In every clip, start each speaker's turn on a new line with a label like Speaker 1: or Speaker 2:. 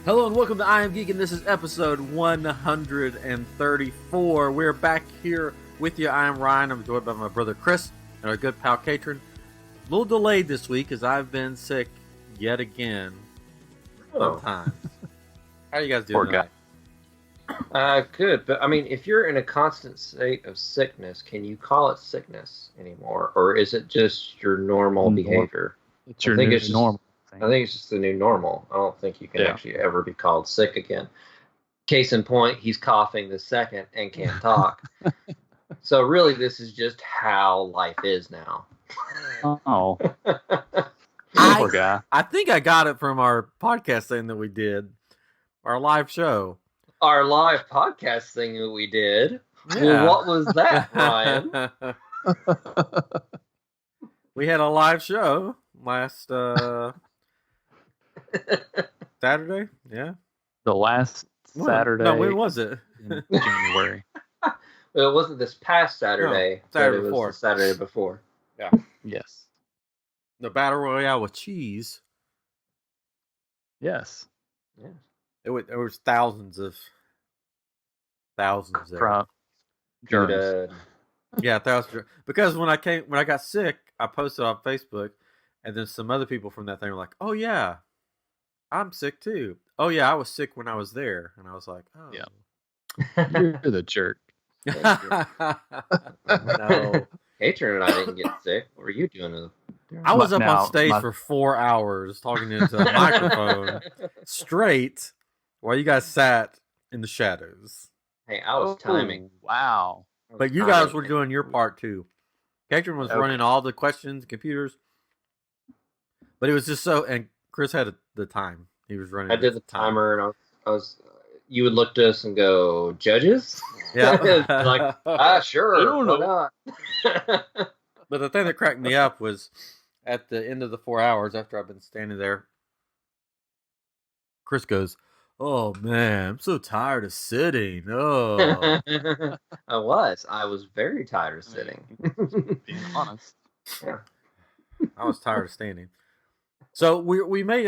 Speaker 1: Hello and welcome to I Am Geek, and this is episode 134. We're back here with you. I am Ryan. I'm joined by my brother Chris and our good pal Katrin. A little delayed this week as I've been sick yet again. Sometimes. How are you guys doing tonight?
Speaker 2: Good, but I mean, if you're in a constant state of sickness, can you call it sickness anymore, or is it just your normal behavior?
Speaker 3: It's your new normal.
Speaker 2: I think it's just the new normal. I don't think you can actually ever be called sick again. Case in point, he's coughing the second and can't talk. So really, this is just how life is now.
Speaker 3: Oh, poor guy.
Speaker 1: I think I got it from our podcast thing that we did, our live show.
Speaker 2: Our live podcast thing that we did.
Speaker 1: Yeah.
Speaker 2: Well, what was that, Ryan?
Speaker 1: We had a live show last Saturday. Yeah,
Speaker 3: The last Saturday.
Speaker 1: No, when was it?
Speaker 3: in January.
Speaker 2: Well, it wasn't this past Saturday.
Speaker 1: No, Saturday
Speaker 2: but it
Speaker 1: before.
Speaker 2: was the Saturday before.
Speaker 3: Yes.
Speaker 1: The Battle Royale with cheese.
Speaker 3: Yes.
Speaker 2: Yeah.
Speaker 1: There was thousands there.
Speaker 3: From germs.
Speaker 2: Good.
Speaker 1: Yeah, thousands. Because when I got sick, I posted on Facebook, and then some other people from that thing were like, "Oh yeah, I'm sick too. Oh yeah, I was sick when I was there," and I was like, "Oh
Speaker 3: Yeah. You're the jerk.
Speaker 1: No,
Speaker 2: Katrin and I didn't get sick. What were you doing?
Speaker 1: I was up
Speaker 3: Now,
Speaker 1: on stage for 4 hours talking into a microphone straight while you guys sat in the shadows.
Speaker 2: Hey, I was timing.
Speaker 3: Wow.
Speaker 1: But you guys were doing your part too. Katrin was running all the questions, computers. But it was just so, and Chris had the time. He was running.
Speaker 2: I did the timer, and I was. You would look to us and go, "Judges."
Speaker 1: Yeah.
Speaker 2: Like, sure.
Speaker 3: I don't know.
Speaker 2: Why not?
Speaker 1: But the thing that cracked me up was at the end of the 4 hours after I've been standing there, Chris goes, "Oh man, I'm so tired of sitting." Oh.
Speaker 2: I was very tired of sitting.
Speaker 3: Being honest.
Speaker 2: Yeah.
Speaker 1: I was tired of standing. So we may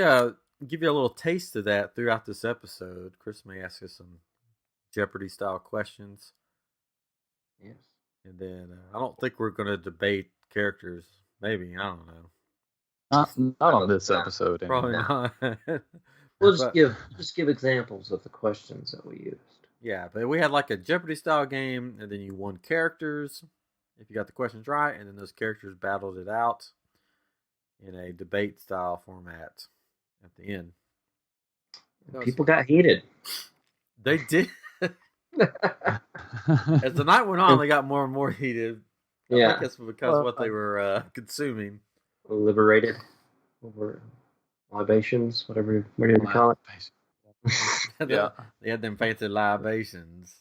Speaker 1: give you a little taste of that throughout this episode. Chris may ask us some Jeopardy style questions.
Speaker 2: Yes.
Speaker 1: And then I don't think we're going to debate characters. Maybe. I don't know.
Speaker 3: Not on this episode.
Speaker 1: Probably
Speaker 3: Anyway.
Speaker 1: not.
Speaker 2: We'll just give examples of the questions that we used.
Speaker 1: Yeah, but we had like a Jeopardy style game, and then you won characters if you got the questions right, and then those characters battled it out in a debate style format at the end.
Speaker 2: People got heated.
Speaker 1: They did. As the night went on, they got more and more heated. I think that's because of what they were consuming.
Speaker 2: Liberated over libations, whatever you call it.
Speaker 3: Yeah.
Speaker 1: They had them fancy libations.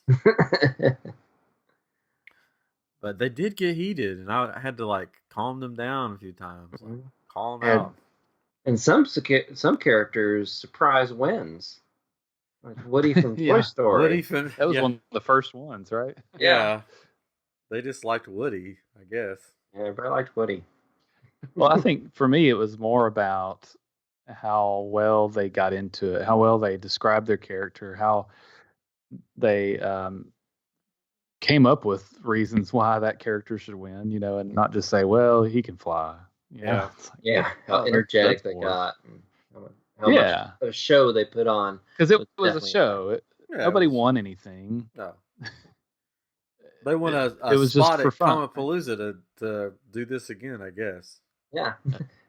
Speaker 1: But they did get heated, and I had to like calm them down a few times. Like, call them out.
Speaker 2: And some characters surprise wins. Like Woody from Toy Story.
Speaker 3: That was one of the first ones, right?
Speaker 1: Yeah. They just liked Woody, I guess.
Speaker 2: Yeah, everybody liked Woody.
Speaker 3: Well, I think for me, it was more about how well they got into it, how well they described their character, how they came up with reasons why that character should win, and not just say, well, he can fly.
Speaker 2: Yeah. How energetic they got. And how much of a show they put on.
Speaker 3: Because it was a show. Nobody won anything.
Speaker 1: No. They won a
Speaker 3: it was
Speaker 1: spot
Speaker 3: just for
Speaker 1: at
Speaker 3: fun.
Speaker 1: Comapalooza to do this again, I guess.
Speaker 2: Yeah.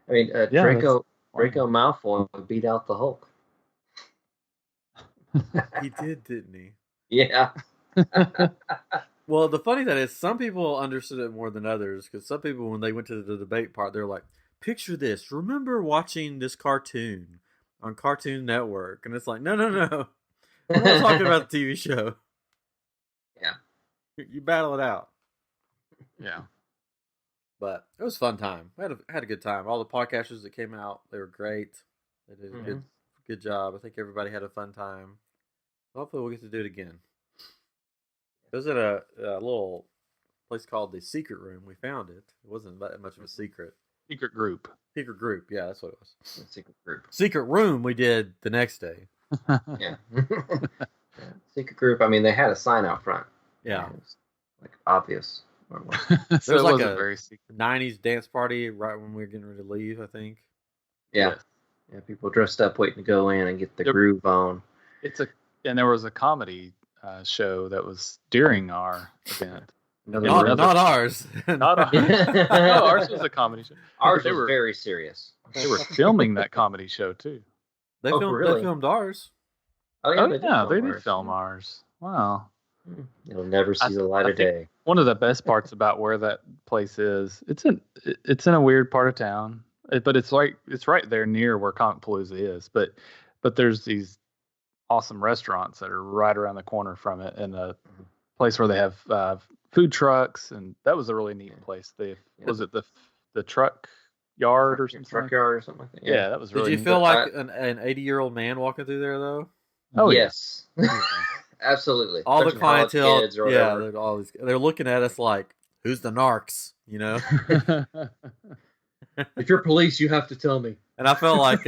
Speaker 2: I mean, Draco Malfoy beat out the Hulk.
Speaker 1: He did, didn't he?
Speaker 2: Yeah.
Speaker 1: Well, the funny thing is, some people understood it more than others, because some people, when they went to the debate part, they're like, picture this. Remember watching this cartoon on Cartoon Network? And it's like, no. We're not talking about the TV show.
Speaker 2: Yeah.
Speaker 1: You battle it out.
Speaker 3: Yeah.
Speaker 1: But it was a fun time. I had a good time. All the podcasters that came out, they were great. They did a good job. I think everybody had a fun time. Hopefully we'll get to do it again. It was at a little place called the Secret Room. We found it. It wasn't that much of a secret.
Speaker 3: Secret group.
Speaker 1: Secret group. Yeah, that's what it was.
Speaker 2: Secret group.
Speaker 1: Secret Room we did the next day.
Speaker 2: Yeah. Secret group. I mean, they had a sign out front.
Speaker 1: Yeah.
Speaker 2: It was, like, obvious.
Speaker 3: So
Speaker 1: There's
Speaker 3: it
Speaker 1: like
Speaker 3: wasn't
Speaker 1: a
Speaker 3: very secret.
Speaker 1: 90s dance party right when we were getting ready to leave, I think.
Speaker 2: Yeah. Yeah, people dressed up waiting to go in and get the groove on.
Speaker 3: And there was a comedy show that was during our event.
Speaker 1: Not ours.
Speaker 3: Not ours. No, ours was a comedy show.
Speaker 2: Ours was very serious.
Speaker 3: They were filming that comedy show too.
Speaker 1: They filmed ours.
Speaker 2: Oh yeah,
Speaker 3: they did film ours. Wow.
Speaker 2: It'll never see the light of day.
Speaker 3: One of the best parts about where that place is, it's in a weird part of town, but it's right there near where Comic Palooza is. But there's these awesome restaurants that are right around the corner from it, and a place where they have food trucks, and that was a really neat place. Was it the truck yard or something?
Speaker 2: Truck yard or something like that.
Speaker 3: Yeah, that was really.
Speaker 1: Did you feel like an 80-year-old man walking through there though?
Speaker 2: Oh yes. Absolutely.
Speaker 1: All the clientele,
Speaker 2: kids or whatever.
Speaker 1: they're looking at us like, who's the narcs, you know?
Speaker 2: If you're police, you have to tell me.
Speaker 1: And I felt like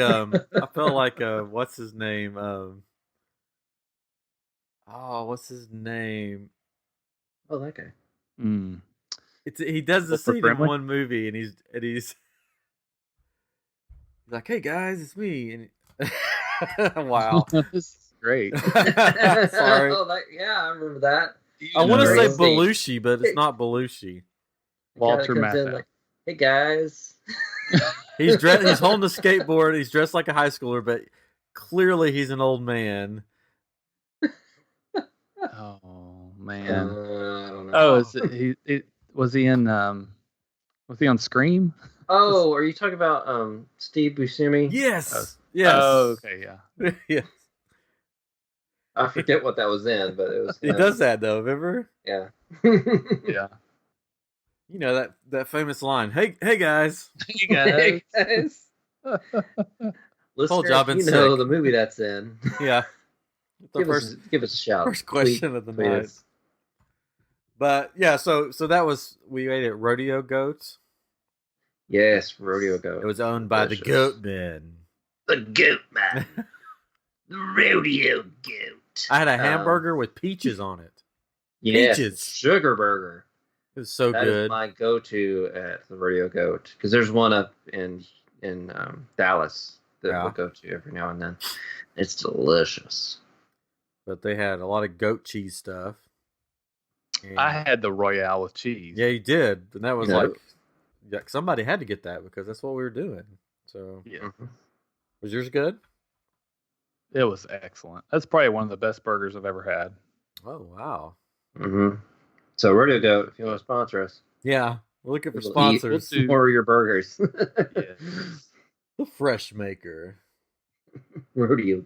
Speaker 1: what's his name? What's his name?
Speaker 2: Oh, that guy.
Speaker 1: He does the scene in one movie, and he's like, "Hey guys, it's me." And wow,
Speaker 3: this is great.
Speaker 1: Sorry.
Speaker 2: I remember that.
Speaker 1: I want to say Belushi, but it's not Belushi.
Speaker 3: Walter Matthau.
Speaker 2: Like, hey guys.
Speaker 1: He's holding a skateboard. He's dressed like a high schooler, but clearly he's an old man.
Speaker 3: Oh man.
Speaker 2: I don't know.
Speaker 3: Oh, was he on Scream?
Speaker 2: Oh, are you talking about Steve Buscemi?
Speaker 1: Yes. Yes.
Speaker 3: Oh, okay, yeah.
Speaker 1: Yes.
Speaker 2: I forget what that was in, but it was.
Speaker 1: He does that though, remember?
Speaker 2: Yeah.
Speaker 3: Yeah.
Speaker 1: You know that famous line. Hey guys.
Speaker 3: Hey guys.
Speaker 2: Hey guys. Listeners,
Speaker 1: I've been
Speaker 2: know
Speaker 1: sick.
Speaker 2: the movie that's in.
Speaker 1: Yeah.
Speaker 2: Give us a shout.
Speaker 1: First question of the night. But yeah, so that was, we ate at Rodeo Goat.
Speaker 2: Yes, Rodeo Goat.
Speaker 1: It was owned by the Goat Men.
Speaker 2: The Goat Man. The Rodeo Goat.
Speaker 1: I had a hamburger with peaches on it.
Speaker 2: Yes,
Speaker 1: peaches.
Speaker 2: Sugar burger.
Speaker 1: It was so
Speaker 2: that
Speaker 1: good.
Speaker 2: Is my go-to at the Rodeo Goat, because there's one up in Dallas that we'll go to every now and then. It's delicious.
Speaker 1: But they had a lot of goat cheese stuff. And
Speaker 3: I had the Royale with cheese.
Speaker 1: Yeah, you did. And that was somebody had to get that because that's what we were doing. So
Speaker 3: yeah.
Speaker 1: Was yours good?
Speaker 3: It was excellent. That's probably one of the best burgers I've ever had.
Speaker 1: Oh, wow.
Speaker 2: Mm-hmm. So Rodeo Goat, if you want to sponsor us.
Speaker 1: Yeah, we're looking for sponsors.
Speaker 2: We'll more of your burgers.
Speaker 1: Yes. The Fresh Maker.
Speaker 2: Rodeo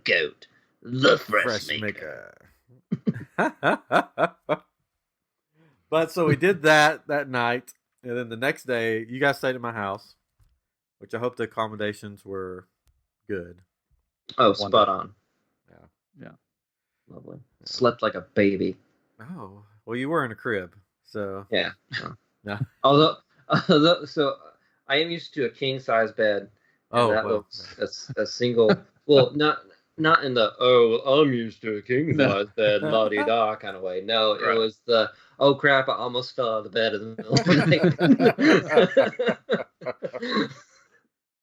Speaker 2: Goat. The Fresh Maker.
Speaker 1: But so we did that night, and then the next day you guys stayed at my house, which I hope the accommodations were good.
Speaker 2: Oh, spot on.
Speaker 3: Yeah.
Speaker 2: Lovely. Slept like a baby.
Speaker 1: Oh, well, you were in a crib, so
Speaker 2: yeah.
Speaker 1: Yeah.
Speaker 2: Although, so I am used to a king size bed.
Speaker 1: Oh,
Speaker 2: that was a single. Well, not in the I'm used to a king size bed, la di da kind of way. No, it was the crap, I almost fell out of the bed in the middle of the night.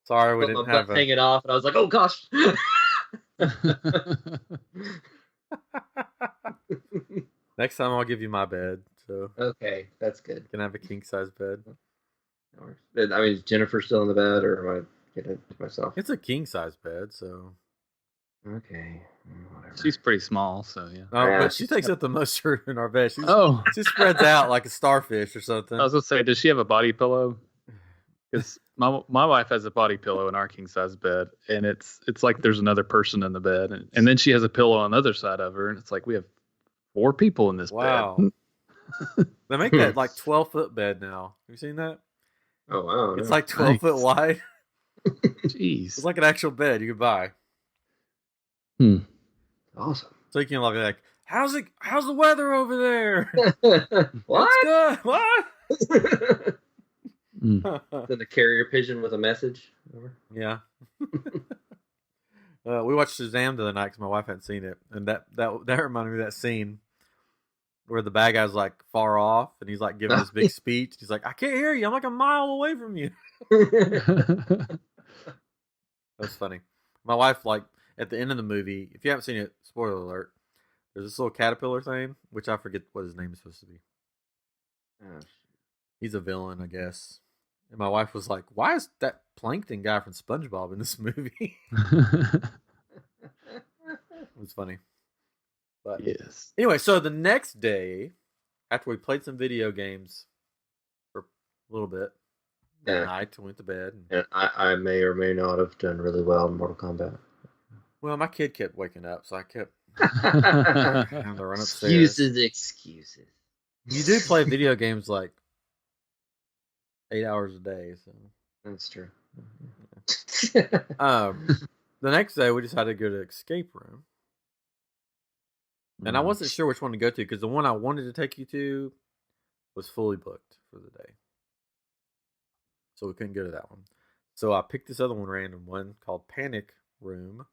Speaker 1: Sorry, we didn't have
Speaker 2: hanging off, and I was like, oh gosh.
Speaker 1: Next time I'll give you my bed. So
Speaker 2: okay, that's good.
Speaker 1: You can have a king size bed.
Speaker 2: I mean, is Jennifer still in the bed, or am I getting it to myself?
Speaker 1: It's a king size bed, so
Speaker 2: okay, whatever.
Speaker 3: She's pretty small, so yeah.
Speaker 1: But she takes up the most room in our bed. She spreads out like a starfish or something.
Speaker 3: I was gonna say, does she have a body pillow? Because my wife has a body pillow in our king size bed, and it's like there's another person in the bed, and then she has a pillow on the other side of her, and it's like we have 4 people in this bed.
Speaker 1: They make that like 12-foot bed now. Have you seen that?
Speaker 2: Oh wow!
Speaker 1: It's like 12 foot wide.
Speaker 3: Jeez,
Speaker 1: it's like an actual bed you could buy.
Speaker 2: Awesome.
Speaker 1: So you can like, how's the weather over there?
Speaker 2: What?
Speaker 1: What?
Speaker 2: Then the carrier pigeon with a message.
Speaker 1: Yeah. We watched Shazam the other night because my wife hadn't seen it, and that reminded me of that scene where the bad guy's like far off, and he's like giving this big speech. He's like, "I can't hear you. I'm like a mile away from you." That's funny. My wife, like at the end of the movie, if you haven't seen it, spoiler alert, there's this little caterpillar thing, which I forget what his name is supposed to be. He's a villain, I guess. And my wife was like, "Why is that plankton guy from SpongeBob in this movie?" It was funny. But
Speaker 3: yes.
Speaker 1: Anyway, so the next day, after we played some video games for a little bit, that night, we went to bed.
Speaker 2: And I may or may not have done really well in Mortal Kombat.
Speaker 1: Well, my kid kept waking up, so I kept having to run upstairs.
Speaker 2: Excuses.
Speaker 1: You do play video games like 8 hours a day, so
Speaker 2: that's true.
Speaker 1: The next day, we decided to go to escape room, and I wasn't sure which one to go to because the one I wanted to take you to was fully booked for the day, so we couldn't go to that one. So I picked this other one, random one called Panic Room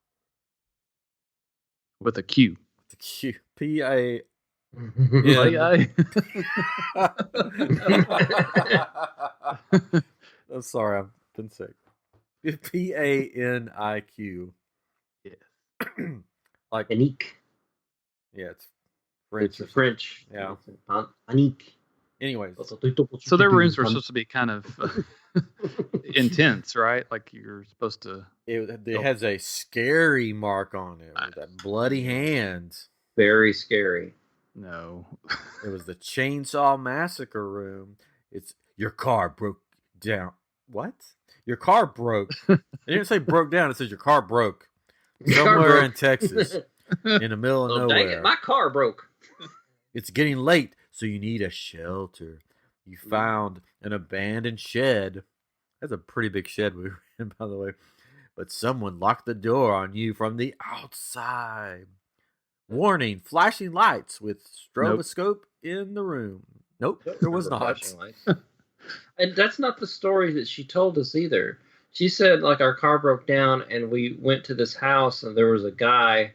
Speaker 3: with a Q.
Speaker 1: The Q P-A. I'm sorry, I've been sick. Paniq.
Speaker 3: Yes.
Speaker 1: Like
Speaker 2: Panique.
Speaker 1: Yeah, it's French.
Speaker 2: It's French.
Speaker 1: Yeah.
Speaker 2: Panique.
Speaker 1: Anyways,
Speaker 3: so their rooms were supposed to be kind of intense, right? Like you're supposed to.
Speaker 1: It has a scary mark on it with that bloody hand.
Speaker 2: Very scary.
Speaker 3: No.
Speaker 1: It was the Chainsaw Massacre room. It's your car broke down. What? Your car broke. It didn't say broke down. It says your car broke somewhere in Texas, in the middle of nowhere.
Speaker 2: Dang it, my car broke.
Speaker 1: It's getting late, so you need a shelter. You found an abandoned shed. That's a pretty big shed we were in, by the way. But someone locked the door on you from the outside. Warning, flashing lights with stroboscope in the room. Nope, there was not.
Speaker 2: And that's not the story that she told us either. She said, like, our car broke down and we went to this house and there was a guy,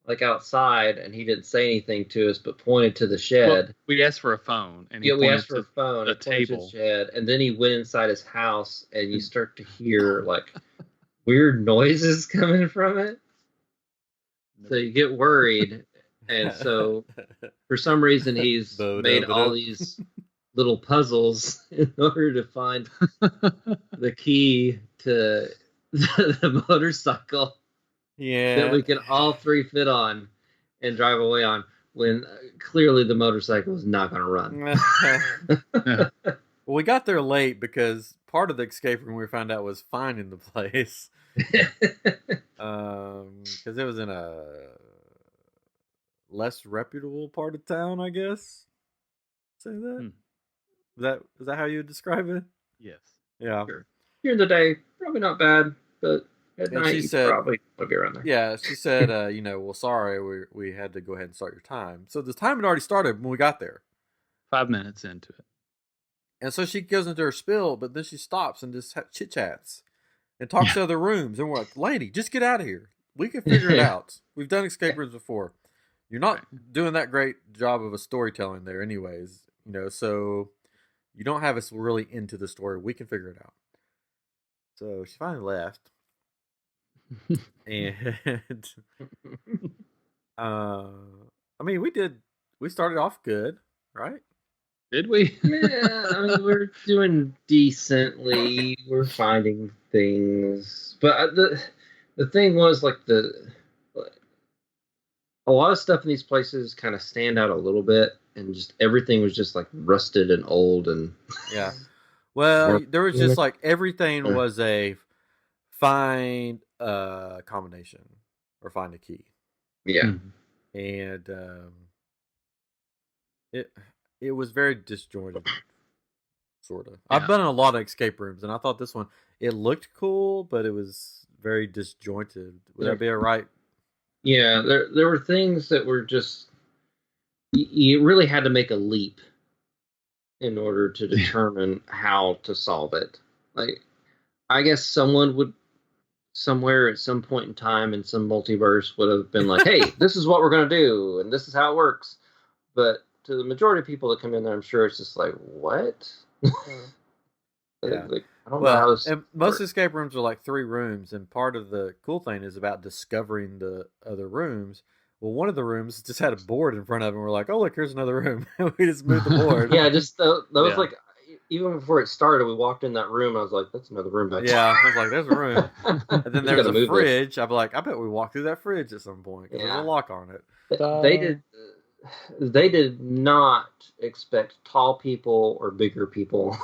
Speaker 2: like, outside and he didn't say anything to us but pointed to the shed. Well,
Speaker 3: we asked for a phone.
Speaker 2: And we asked for a phone.
Speaker 3: A table.
Speaker 2: The shed, and then he went inside his house and you start to hear, like, weird noises coming from it. So you get worried, and so for some reason he's made all these little puzzles in order to find the key to the motorcycle that we can all three fit on and drive away on, when clearly the motorcycle is not going to run.
Speaker 1: Well, we got there late because part of the escape room we found out was finding the place. Because it was in a less reputable part of town, I guess. Say that? Is that how you would describe it?
Speaker 3: Yes.
Speaker 1: Yeah.
Speaker 2: Sure. During the day, probably not bad, but at night you probably will be around there.
Speaker 1: Yeah, she said, well, sorry, we had to go ahead and start your time. So the time had already started when we got there.
Speaker 3: 5 minutes into it.
Speaker 1: And so she goes into her spiel, but then she stops and just chit-chats and talks to other rooms. And we're like, lady, just get out of here. We can figure it out. We've done escape rooms before. You're not doing that great job of a storytelling there anyways. So you don't have us really into the story. We can figure it out. So she finally left. And we started off good, right?
Speaker 3: Did we?
Speaker 2: Yeah, I mean, we're doing decently. We're finding things, but the thing was, like, a lot of stuff in these places kind of stand out a little bit, and just everything was just like rusted and old and
Speaker 1: yeah. Well, there was just like everything was a find a combination or find a key.
Speaker 2: Yeah,
Speaker 1: and it was very disjointed, sort of. Yeah. I've been in a lot of escape rooms, and I thought this one, it looked cool, but it was very disjointed. Would that be right?
Speaker 2: Yeah, there were things that were just, you really had to make a leap in order to determine how to solve it. Like, I guess someone would somewhere at some point in time in some multiverse would have been like, hey, this is what we're going to do, and this is how it works. But to the majority of people that come in there, I'm sure it's just like, what?
Speaker 1: Yeah.
Speaker 2: Like, I don't know how this.
Speaker 1: And most escape rooms are like 3 rooms, and part of the cool thing is about discovering the other rooms. Well, one of the rooms just had a board in front of it, and we're like, oh, look, here's another room. We just moved the board.
Speaker 2: Yeah, just that was like, even before it started, we walked in that room, and I was like, that's another room back there.
Speaker 1: Yeah, I was like, there's a room. And then there was a fridge. I'd be like, I bet we walked through that fridge at some point, because there's a lock on it.
Speaker 2: They did not expect tall people or bigger people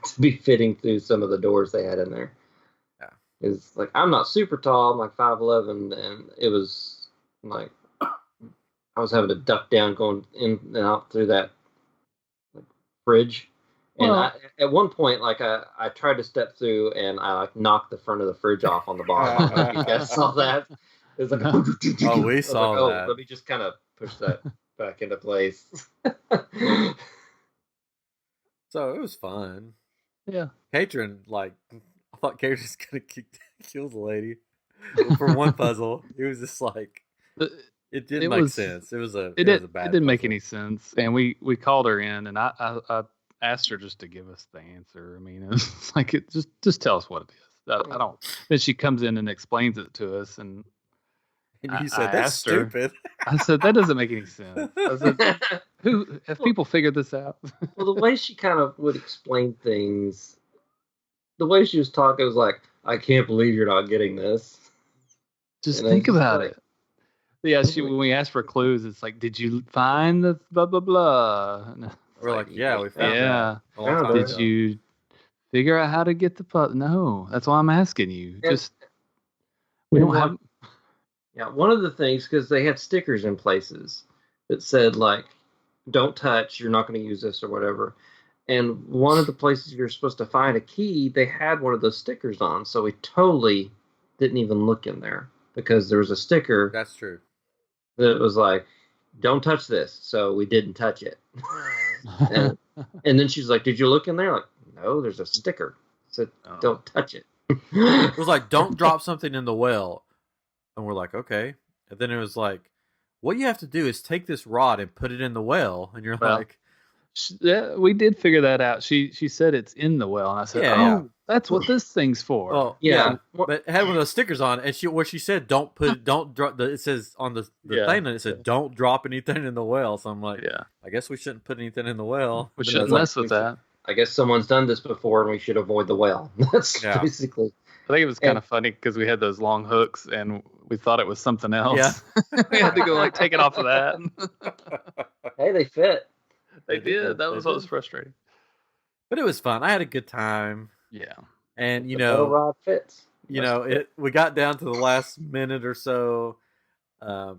Speaker 2: to be fitting through some of the doors they had in there.
Speaker 1: Yeah.
Speaker 2: It's like, I'm not super tall, I'm like 5'11", and it was like I was having to duck down going in and out through that fridge. And at one point, like I tried to step through and I like knocked the front of the fridge off on the bottom. I don't know if you guys saw that. It was like
Speaker 1: we saw that.
Speaker 2: Let me just kind of push that back into place.
Speaker 1: So it was fun.
Speaker 3: Yeah.
Speaker 1: Katrin, like, I thought Katrin was gonna kill the lady for one puzzle. It was just like it didn't make sense. It was a bad. It
Speaker 3: didn't make any sense. And we called her in, and I asked her just to give us the answer. I mean, it's like, just tell us what it is. I don't. Then she comes in and explains it to us, and
Speaker 1: you said that's stupid.
Speaker 3: I said that doesn't make any sense. I said, who have people figured this out?
Speaker 2: Well, the way she kind of would explain things, the way she was talking, was like, I can't believe you're not getting this.
Speaker 3: Just think about it. Yeah, when we asked for clues, it's like, did you find the blah blah blah?
Speaker 1: We're like, yeah, we found it.
Speaker 3: Yeah. Did you figure out how to get the puzzle? No, that's why I'm asking you. We don't have.
Speaker 2: Yeah, one of the things, because they had stickers in places that said, like, don't touch, you're not going to use this or whatever. And one of the places you're supposed to find a key, they had one of those stickers on. So we totally didn't even look in there because there was a sticker.
Speaker 1: That's true.
Speaker 2: That was like, don't touch this. So we didn't touch it. and then she's like, did you look in there? Like, no, there's a sticker. It said, don't touch it.
Speaker 1: It was like, don't drop something in the well. And we're like, okay. And then it was like, what you have to do is take this rod and put it in the well. And you're like,
Speaker 3: yeah, we did figure that out. She said it's in the well, and I said, that's what this thing's for.
Speaker 1: Well, yeah, but it had one of those stickers on, and she said, don't drop. It says on the thing that it said, don't drop anything in the well. So I'm like, I guess we shouldn't put anything in the well.
Speaker 3: We shouldn't mess with that.
Speaker 2: I guess someone's done this before, and we should avoid the well. That's basically.
Speaker 3: I think it was kind of funny because we had those long hooks, and we thought it was something else. Yeah. We had to go take it off of that.
Speaker 2: Hey, they fit.
Speaker 3: They did. That was what was frustrating.
Speaker 1: But it was fun. I had a good time.
Speaker 3: Yeah.
Speaker 1: And
Speaker 2: the metal rod fits.
Speaker 1: We got down to the last minute or so, and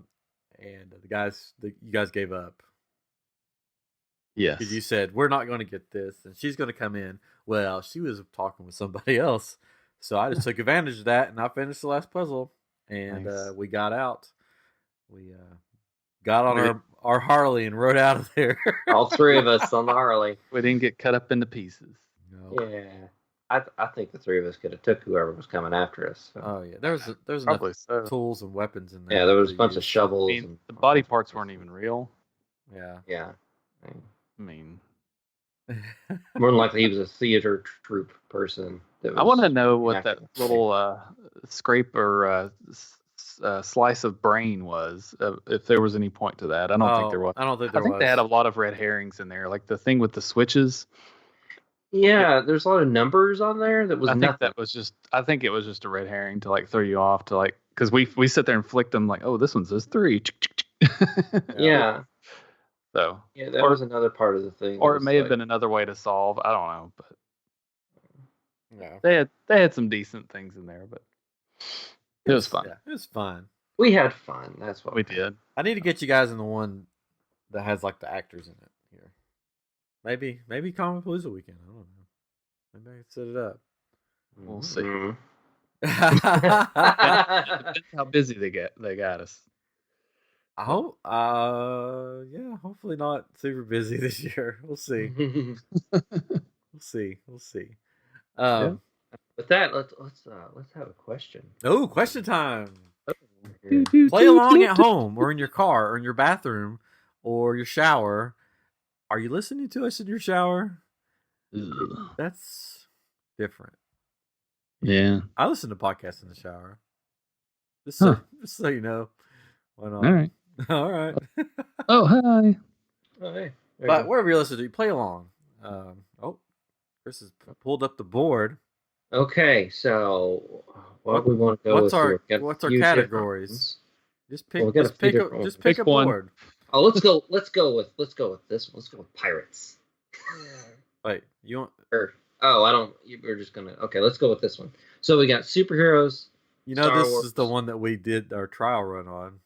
Speaker 1: you guys gave up.
Speaker 3: Yes.
Speaker 1: Because you said, we're not going to get this, and she's going to come in. Well, she was talking with somebody else. So I just took advantage of that, and I finished the last puzzle, and we got out. We got on our Harley and rode out of there.
Speaker 2: All 3 of us on the Harley.
Speaker 3: We didn't get cut up into pieces.
Speaker 1: No.
Speaker 2: Yeah. I think the 3 of us could have took whoever was coming after us. So.
Speaker 1: Oh, yeah. There's enough tools and weapons in there.
Speaker 2: Yeah, there was a bunch of shovels.
Speaker 3: The body parts weren't even real.
Speaker 1: Yeah.
Speaker 2: Yeah.
Speaker 3: I mean...
Speaker 2: More than likely, he was a theater troupe person.
Speaker 3: I want to know what that little scrape or slice of brain was. If there was any point to that, I don't think there was.
Speaker 1: I don't think there was.
Speaker 3: I think they had a lot of red herrings in there, like the thing with the switches.
Speaker 2: Yeah, there's a lot of numbers on there. That was.
Speaker 3: I think it was just a red herring to like throw you off to like because we sit there and flick them like, oh, this one says 3.
Speaker 2: Yeah.
Speaker 3: So
Speaker 2: yeah, that was another part of the thing.
Speaker 3: Or it may have been another way to solve. I don't know, but they had some decent things in there, but it was fun.
Speaker 1: Yeah, it was fun.
Speaker 2: We had fun. That's what
Speaker 3: we did.
Speaker 1: I need to get you guys in the one that has like the actors in it here. Maybe Comicpalooza weekend. I don't know. Maybe I can set it up.
Speaker 3: We'll see.
Speaker 2: Mm-hmm.
Speaker 3: How busy they got us.
Speaker 1: I hope, hopefully not super busy this year. We'll see. We'll see.
Speaker 2: With that, let's have a question.
Speaker 1: Oh, question time.
Speaker 2: Here.
Speaker 1: Play along at home or in your car or in your bathroom or your shower. Are you listening to us in your shower?
Speaker 3: Ugh.
Speaker 1: That's different.
Speaker 3: Yeah.
Speaker 1: I listen to podcasts in the shower. Just so you know. Why not?
Speaker 3: All right.
Speaker 1: All right.
Speaker 3: Oh, hi.
Speaker 2: Oh, hey.
Speaker 1: But wherever you listen to, play along. Chris has pulled up the board.
Speaker 2: Okay, so what we want to go
Speaker 1: what's
Speaker 2: with
Speaker 1: our what's our categories? Just pick a
Speaker 3: one.
Speaker 1: board.
Speaker 2: Oh, let's go with this one. Let's go with pirates.
Speaker 1: Wait, you want?
Speaker 2: I don't. We're just gonna. Okay, let's go with this one. So we got superheroes.
Speaker 1: You know, Star Wars. Is the one that we did our trial run on.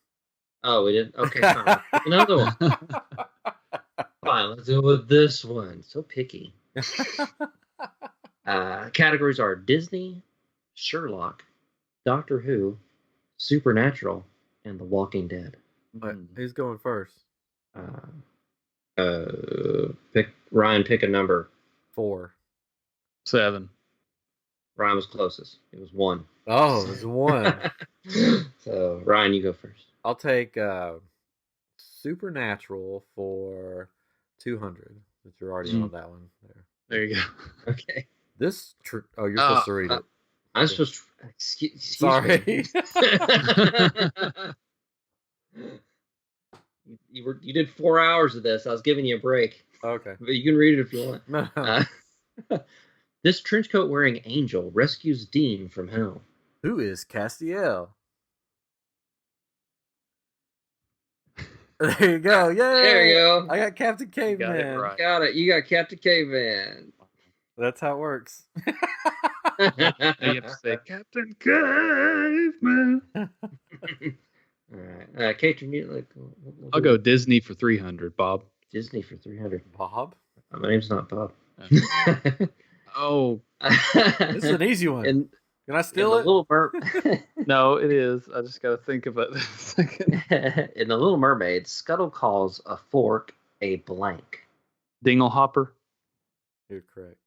Speaker 2: Oh, we did. Okay, fine. Another one. Fine, let's go with this one. So picky. Categories are Disney, Sherlock, Doctor Who, Supernatural, and The Walking Dead.
Speaker 1: Who's going first?
Speaker 2: Pick a number.
Speaker 1: 4.
Speaker 3: 7.
Speaker 2: Ryan was closest. It was 1.
Speaker 1: Oh, it was 1.
Speaker 2: So Ryan, you go first.
Speaker 1: I'll take Supernatural for 200. Since you're already on that one.
Speaker 3: There you go.
Speaker 2: Okay.
Speaker 1: You're supposed to read it.
Speaker 2: I'm supposed to. Excuse
Speaker 1: Sorry.
Speaker 2: You did 4 hours of this. I was giving you a break.
Speaker 1: Okay.
Speaker 2: But you can read it if you want. This trench coat wearing angel rescues Dean from hell.
Speaker 1: Who is Castiel? There you go. Yay!
Speaker 2: There you go.
Speaker 1: I got Captain Caveman.
Speaker 2: Got it. You got Captain Caveman.
Speaker 1: That's how it works.
Speaker 3: You have to say Captain Caveman.
Speaker 2: All right. Kate,
Speaker 3: I'll go Disney for 300, Bob.
Speaker 2: Disney for 300.
Speaker 1: Bob?
Speaker 2: My name's not Bob.
Speaker 3: Oh.
Speaker 1: This is an easy one. Can I steal it?
Speaker 2: Little
Speaker 3: No, it is. I just got to think of it a second.
Speaker 2: In The Little Mermaid, Scuttle calls a fork a blank.
Speaker 3: Dinglehopper.
Speaker 1: You're correct.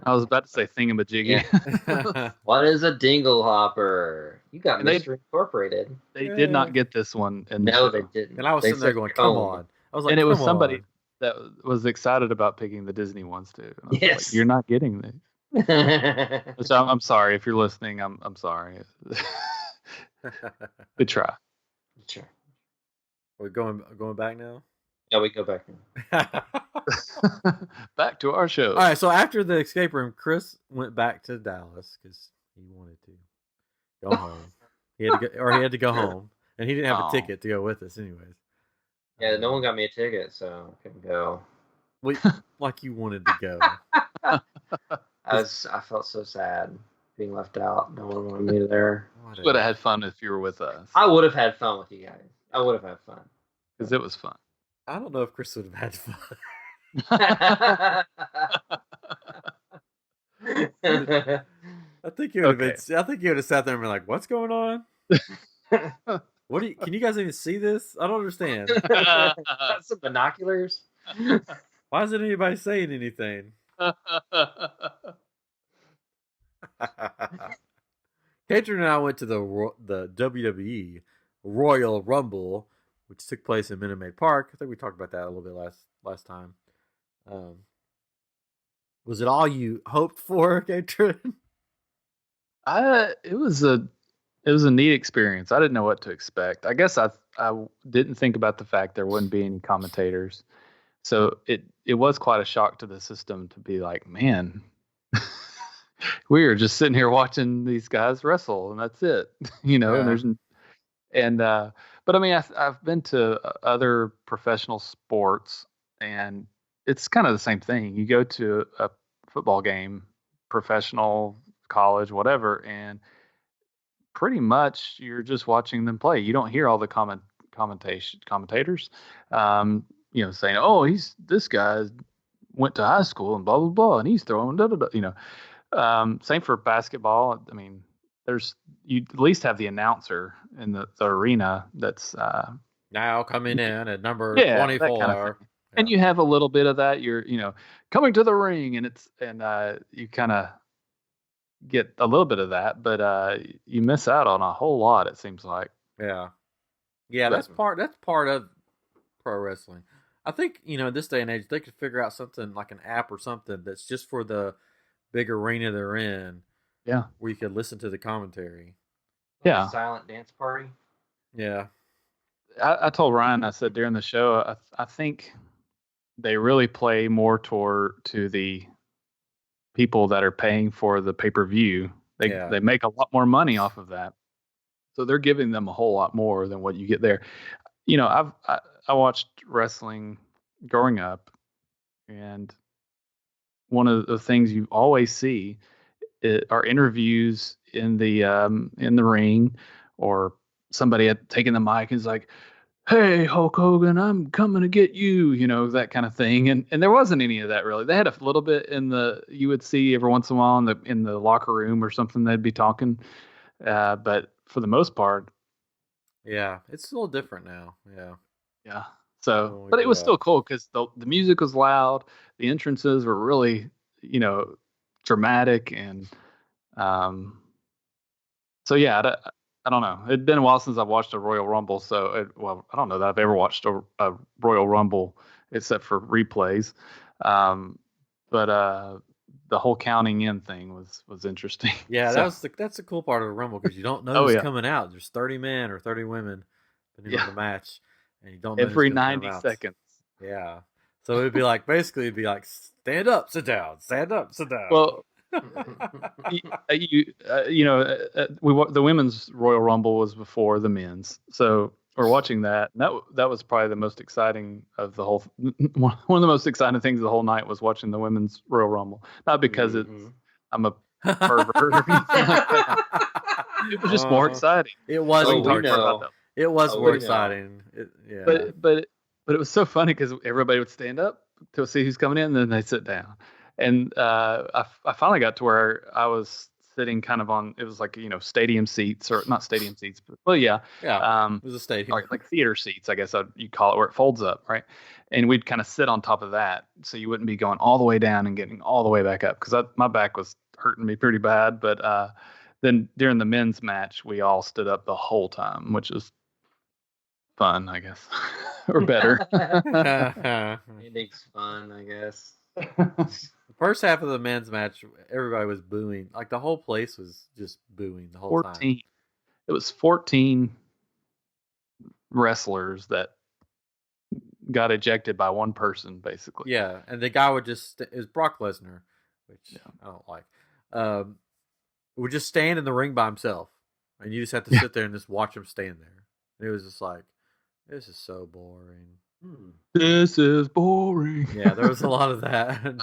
Speaker 3: I was about to say thingamajiggy.
Speaker 2: Yeah. What is a dinglehopper? You got Mystery Incorporated.
Speaker 3: They did not get this one.
Speaker 2: No, they didn't.
Speaker 1: And I was sitting there going, come on. I was like,
Speaker 3: and it was somebody that was excited about picking the Disney ones too.
Speaker 2: Yes.
Speaker 3: Like, you're not getting these. Which I'm sorry if you're listening. I'm sorry. Good try.
Speaker 2: Sure.
Speaker 1: Are we going back now?
Speaker 2: Yeah, we go back now.
Speaker 3: Back to our show.
Speaker 1: All right. So after the escape room, Chris went back to Dallas because he wanted to go home. He had to go home, and he didn't have a ticket to go with us, anyways.
Speaker 2: Yeah, no one got me a ticket, so I couldn't go.
Speaker 1: Like you wanted to go.
Speaker 2: I felt so sad being left out. No one wanted me there.
Speaker 3: Would have had fun if you were with us.
Speaker 2: I would have had fun with you guys. I would have had fun.
Speaker 3: Because it was fun.
Speaker 1: I don't know if Chris would have had fun. I think you would have sat there and been like, "What's going on? Can you guys even see this? I don't understand.
Speaker 2: Some binoculars.
Speaker 1: Why isn't anybody saying anything?" Catherine and I went to the WWE Royal Rumble, which took place in Minute Maid Park. I think we talked about that a little bit last time. Was it all you hoped for, Catherine?
Speaker 3: It was a neat experience. I didn't know what to expect. I guess I didn't think about the fact there wouldn't be any commentators. So it was quite a shock to the system to be like, man, we are just sitting here watching these guys wrestle, and that's it, Yeah. But I mean, I've been to other professional sports, and it's kind of the same thing. You go to a football game, professional, college, whatever, and pretty much you're just watching them play. You don't hear all the commentators, saying, "Oh, this guy went to high school and blah blah blah, and he's throwing da da da." Same for basketball. I mean, you at least have the announcer in the arena that's
Speaker 1: now coming in at number 24.
Speaker 3: And you have a little bit of that. You're, coming to the ring, and you kind of get a little bit of that, but you miss out on a whole lot. It seems like.
Speaker 1: Yeah, yeah.
Speaker 3: But-
Speaker 1: That's part of pro wrestling. I think this day and age they could figure out something like an app or something that's just for the big arena they're in.
Speaker 3: Yeah,
Speaker 1: where you could listen to the commentary.
Speaker 3: Yeah.
Speaker 2: Silent dance party.
Speaker 1: Yeah.
Speaker 3: I told Ryan, I said during the show, I think they really play more to the people that are paying for the pay-per-view. They make a lot more money off of that. So they're giving them a whole lot more than what you get there. I watched wrestling growing up, and one of the things you always see are interviews in the ring, or somebody taking the mic is like, "Hey, Hulk Hogan, I'm coming to get you," that kind of thing. And there wasn't any of that really. They had a little bit you would see every once in a while in the locker room or something. They'd be talking, but for the most part,
Speaker 1: yeah, it's a little different now.
Speaker 3: Yeah. So, but it was still cool because the music was loud. The entrances were really, dramatic, and so yeah. I don't know. It'd been a while since I've watched a Royal Rumble, so I don't know that I've ever watched a Royal Rumble except for replays. But the whole counting in thing was interesting.
Speaker 1: Yeah, that's the cool part of a Rumble because you don't know who's coming out. There's 30 men or 30 women depending on the match, and you don't know
Speaker 3: every 90 seconds.
Speaker 1: Yeah, so it'd be like stand up, sit down, stand up, sit down.
Speaker 3: Well, the women's Royal Rumble was before the men's, so we're watching that. And that was probably the most exciting of the whole. One of the most exciting things of the whole night was watching the women's Royal Rumble. Not because I'm a pervert or anything like that. It was just more exciting.
Speaker 1: It was. It was more exciting. Yeah.
Speaker 3: But it was so funny because everybody would stand up to see who's coming in, and then they sit down. And I finally got to where I was sitting kind of on, it was like, stadium seats, or not stadium seats, but
Speaker 1: yeah. It was a stadium.
Speaker 3: Like theater seats, I guess you'd call it, where it folds up, right? And we'd kind of sit on top of that, so you wouldn't be going all the way down and getting all the way back up, because my back was hurting me pretty bad. But then during the men's match, we all stood up the whole time, which was fun, I guess, or better.
Speaker 2: It's fun, I guess.
Speaker 1: The first half of the men's match, everybody was booing. Like the whole place was just booing the whole time.
Speaker 3: It was 14 wrestlers that got ejected by one person, basically.
Speaker 1: Yeah, and the guy would just, it was Brock Lesnar, which I don't like. Would just stand in the ring by himself, and you just have to sit there and just watch him stand there. And it was just like, this is so boring.
Speaker 3: This is boring.
Speaker 1: Yeah, there was a lot of that.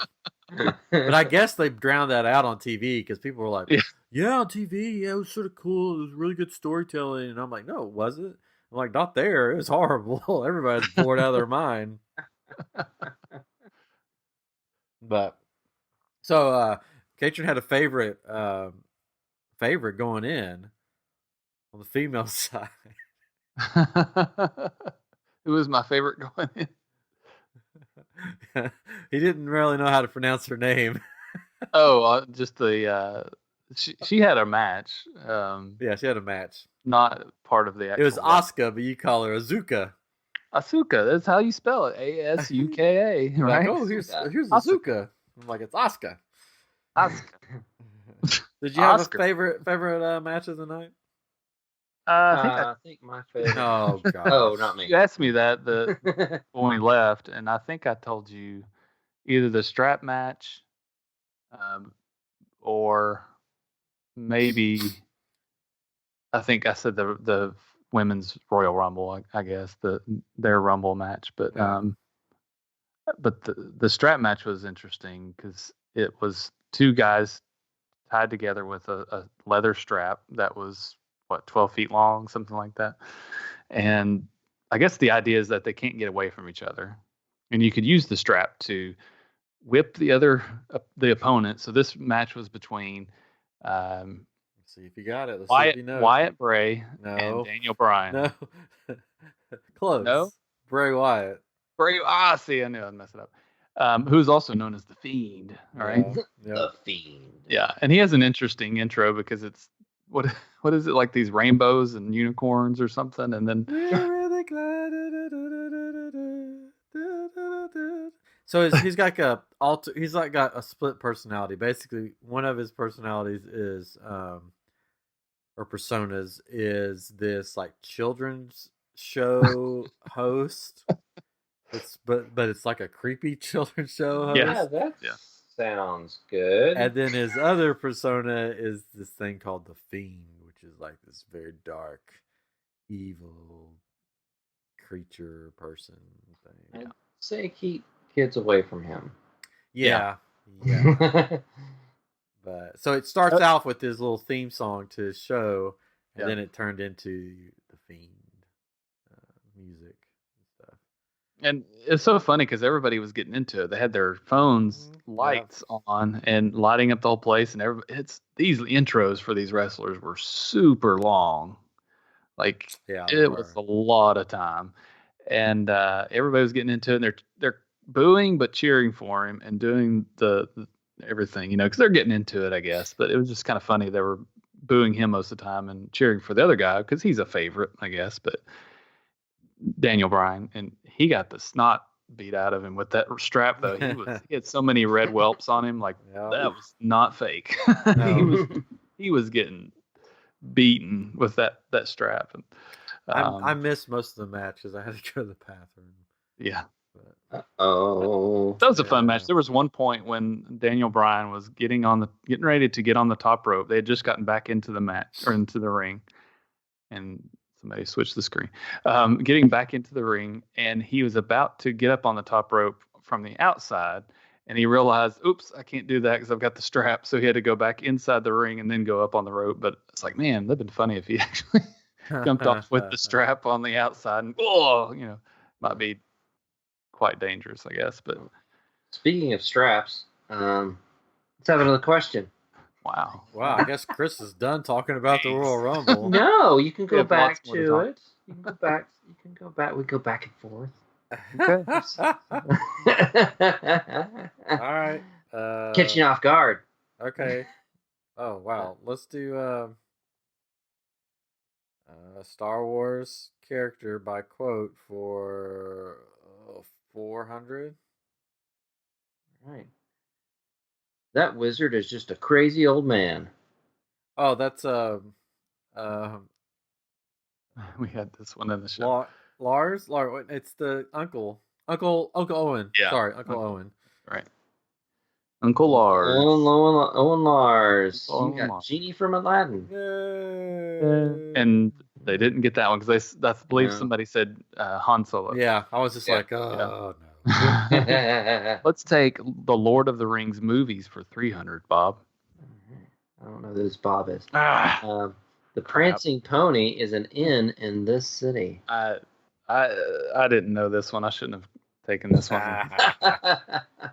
Speaker 1: But I guess they drowned that out on TV because people were like, yeah, on TV, yeah, it was sort of cool. It was really good storytelling. And I'm like, no, was it? I'm like, not there. It was horrible. Everybody's bored out of their mind. But so Katrin had a favorite going in on the female side.
Speaker 3: Who was my favorite going in?
Speaker 1: He didn't really know how to pronounce her name.
Speaker 3: Just the she had a match.
Speaker 1: Yeah, she had a match.
Speaker 3: Not part of the actual.
Speaker 1: It was Asuka, but you call her Azuka.
Speaker 3: Asuka, that's how you spell it. Asuka, right?
Speaker 1: Like, here's Azuka. I'm like, it's Asuka.
Speaker 3: Asuka.
Speaker 1: Did you have a favorite match of the night?
Speaker 2: I think my favorite.
Speaker 1: Oh god.
Speaker 2: Oh, not me.
Speaker 3: You asked me that when we left, and I think I told you either the strap match, or maybe I think I said the women's Royal Rumble. I guess their Rumble match, but the strap match was interesting because it was two guys tied together with a leather strap that was 12 feet long, something like that. And I guess the idea is that they can't get away from each other, and you could use the strap to whip the opponent. So this match was between
Speaker 1: let's see if you got it.
Speaker 3: Wyatt Bray and Daniel Bryan.
Speaker 1: No. Close.
Speaker 3: No?
Speaker 1: Bray Wyatt.
Speaker 3: See, I knew I'd mess it up. who's also known as the Fiend. All right.
Speaker 1: Yeah.
Speaker 2: The Fiend.
Speaker 3: Yeah, and he has an interesting intro because it's what is it, like these rainbows and unicorns or something, and then
Speaker 1: We're really glad. So he's got he's like got a split personality. Basically, one of his personalities is or personas is this like children's show host. But it's like a creepy children's show host.
Speaker 3: Yes.
Speaker 2: Yeah, that sounds good.
Speaker 1: And then his other persona is this thing called the Fiend, which is like this very dark, evil creature person thing.
Speaker 2: I'd say keep kids away from him.
Speaker 1: Yeah. But so it starts off with this little theme song to his show, and then it turned into the Fiend music and stuff.
Speaker 3: And it's so funny because everybody was getting into it. They had their phones lights on and lighting up the whole place, and it's these intros for these wrestlers were super long. Like it was a lot of time, and everybody was getting into it. And they're booing but cheering for him and doing the everything, because they're getting into it, I guess. But it was just kind of funny. They were booing him most of the time and cheering for the other guy because he's a favorite, I guess. But Daniel Bryan, and he got the snot beat out of him with that strap, though. He had so many red whelps on him, like that was not fake.
Speaker 1: No.
Speaker 3: he was getting beaten with that strap. And
Speaker 1: I missed most of the match because I had to go to the bathroom.
Speaker 3: Yeah.
Speaker 2: Oh,
Speaker 3: that was a fun match. There was one point when Daniel Bryan was getting ready to get on the top rope. They had just gotten back into the match or into the ring, and somebody switched the screen. Getting back into the ring, and he was about to get up on the top rope from the outside, and he realized, oops, I can't do that because I've got the strap. So he had to go back inside the ring and then go up on the rope. But it's like, man, that'd been funny if he actually jumped off with the strap on the outside, and might be quite dangerous, I guess. But
Speaker 2: speaking of straps, let's have another question.
Speaker 1: Wow, I guess Chris is done talking about the Royal Rumble.
Speaker 2: No, you can go back to it. You can go back. We go back and forth.
Speaker 3: Okay.
Speaker 1: All right.
Speaker 2: Catching off guard.
Speaker 1: Okay. Oh wow. Let's do Star Wars character by quote for 400.
Speaker 2: Right. That wizard is just a crazy old man.
Speaker 1: Oh, that's
Speaker 3: we had this one in the show.
Speaker 1: Lars, it's the Uncle Owen.
Speaker 3: Yeah.
Speaker 1: Sorry, Uncle Owen.
Speaker 3: Right. Uncle Lars.
Speaker 2: Owen Lars.
Speaker 3: Owen
Speaker 2: You got
Speaker 3: Lars.
Speaker 2: Genie from Aladdin.
Speaker 1: Yay.
Speaker 3: And they didn't get that one because I believe somebody said Han Solo.
Speaker 1: Yeah, I was just like, oh no.
Speaker 3: Let's take the Lord of the Rings movies for 300, Bob.
Speaker 2: I don't know who this Bob is. The
Speaker 3: Crap.
Speaker 2: Prancing Pony is an inn in this city.
Speaker 3: I didn't know this one. I shouldn't have taken this one.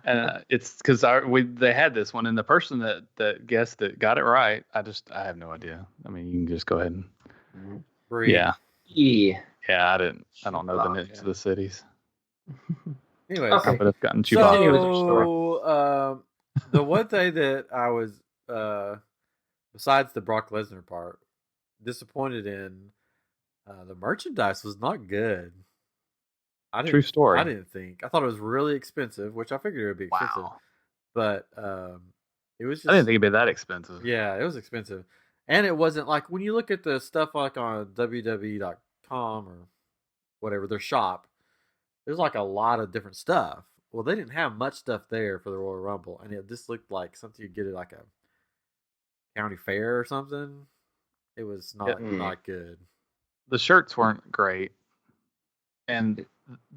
Speaker 3: And it's because they had this one, and the person that guessed it got it right. I have no idea. I mean, you can just go ahead and
Speaker 1: Breathe.
Speaker 2: Yeah.
Speaker 3: I don't know the names of the cities.
Speaker 1: Anyways,
Speaker 2: Okay.
Speaker 3: I would have gotten Chewbacca.
Speaker 1: So, the one thing that I was, besides the Brock Lesnar part, disappointed in, the merchandise was not good.
Speaker 3: True story.
Speaker 1: I didn't think. I thought it was really expensive, which I figured it would be expensive.
Speaker 3: Wow.
Speaker 1: But it was just.
Speaker 3: I didn't think it'd be that expensive.
Speaker 1: Yeah, it was expensive, and it wasn't like when you look at the stuff like on WWE.com or whatever their shop. There's like a lot of different stuff. Well, they didn't have much stuff there for the Royal Rumble, and it just looked like something you'd get at like a county fair or something. It was not good.
Speaker 3: The shirts weren't great, and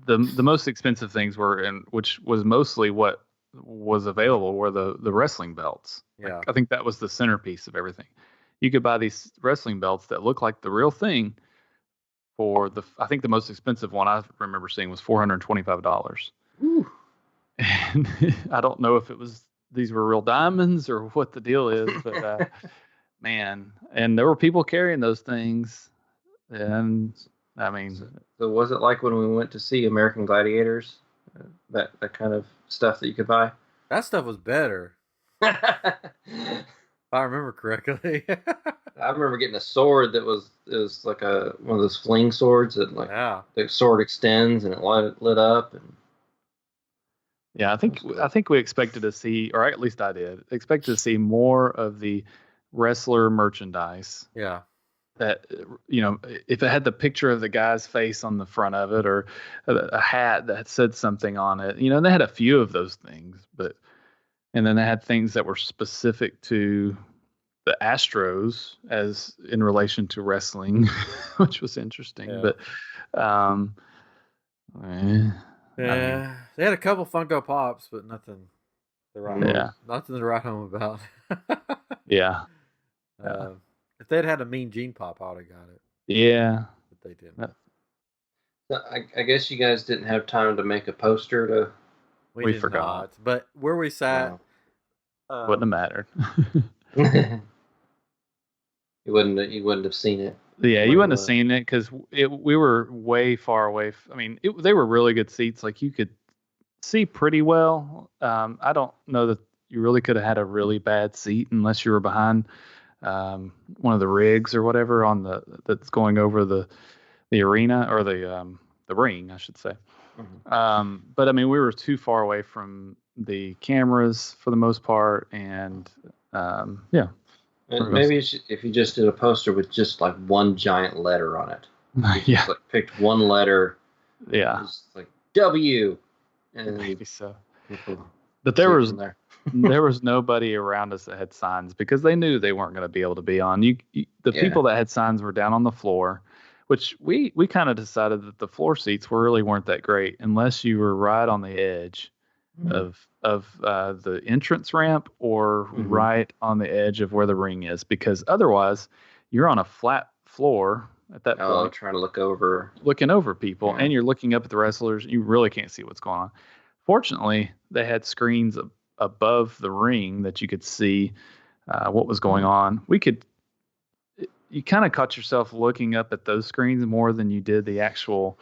Speaker 3: the most expensive things were, which was mostly what was available, were the wrestling belts.
Speaker 1: Yeah,
Speaker 3: Like, I think that was the centerpiece of everything. You could buy these wrestling belts that look like the real thing. I think the most expensive one I remember seeing was $425. And I don't know if these were real diamonds or what the deal is, but man, and there were people carrying those things, and I mean,
Speaker 2: So was it like when we went to see American Gladiators that kind of stuff that you could buy.
Speaker 1: That stuff was better. If I remember correctly.
Speaker 2: I remember getting a sword that was like one of those fling swords that the sword extends and it lit up. And
Speaker 3: yeah, I think we expected to see, or at least I did, expected to see more of the wrestler merchandise.
Speaker 1: Yeah.
Speaker 3: That, you know, if it had the picture of the guy's face on the front of it, or a hat that said something on it, you know, they had a few of those things, and then they had things that were specific to the Astros as in relation to wrestling, which was interesting.
Speaker 1: Yeah.
Speaker 3: But
Speaker 1: yeah, they had a couple Funko Pops, but nothing to write home about.
Speaker 3: Yeah.
Speaker 1: If they'd had a Mean Gene Pop, I would have got it.
Speaker 3: Yeah.
Speaker 1: But they didn't.
Speaker 2: I guess you guys didn't have time to make a poster to.
Speaker 1: We forgot. Not, but where we sat
Speaker 3: wouldn't have mattered.
Speaker 2: You wouldn't have seen it.
Speaker 3: Yeah, you wouldn't have seen it because we were way far away. They were really good seats. Like, you could see pretty well. I don't know that you really could have had a really bad seat unless you were behind one of the rigs or whatever that's going over the arena, or the ring, I should say. Mm-hmm. But I mean, we were too far away from the cameras for the most part, and yeah.
Speaker 2: And maybe if you just did a poster with just like one giant letter on it.
Speaker 3: Yeah.
Speaker 2: Just, like, picked one letter.
Speaker 3: Yeah.
Speaker 2: Just like W. And
Speaker 3: maybe so. But there was there was nobody around us that had signs, because they knew they weren't going to be able to be on. People that had signs were down on the floor, which we kind of decided that the floor seats really weren't that great unless you were right on the edge of the entrance ramp, or right on the edge of where the ring is, because otherwise you're on a flat floor at that point,
Speaker 2: trying to looking
Speaker 3: over people, and you're looking up at the wrestlers. You really can't see what's going on. Fortunately, they had screens above the ring that you could see what was going on. You kind of caught yourself looking up at those screens more than you did the actual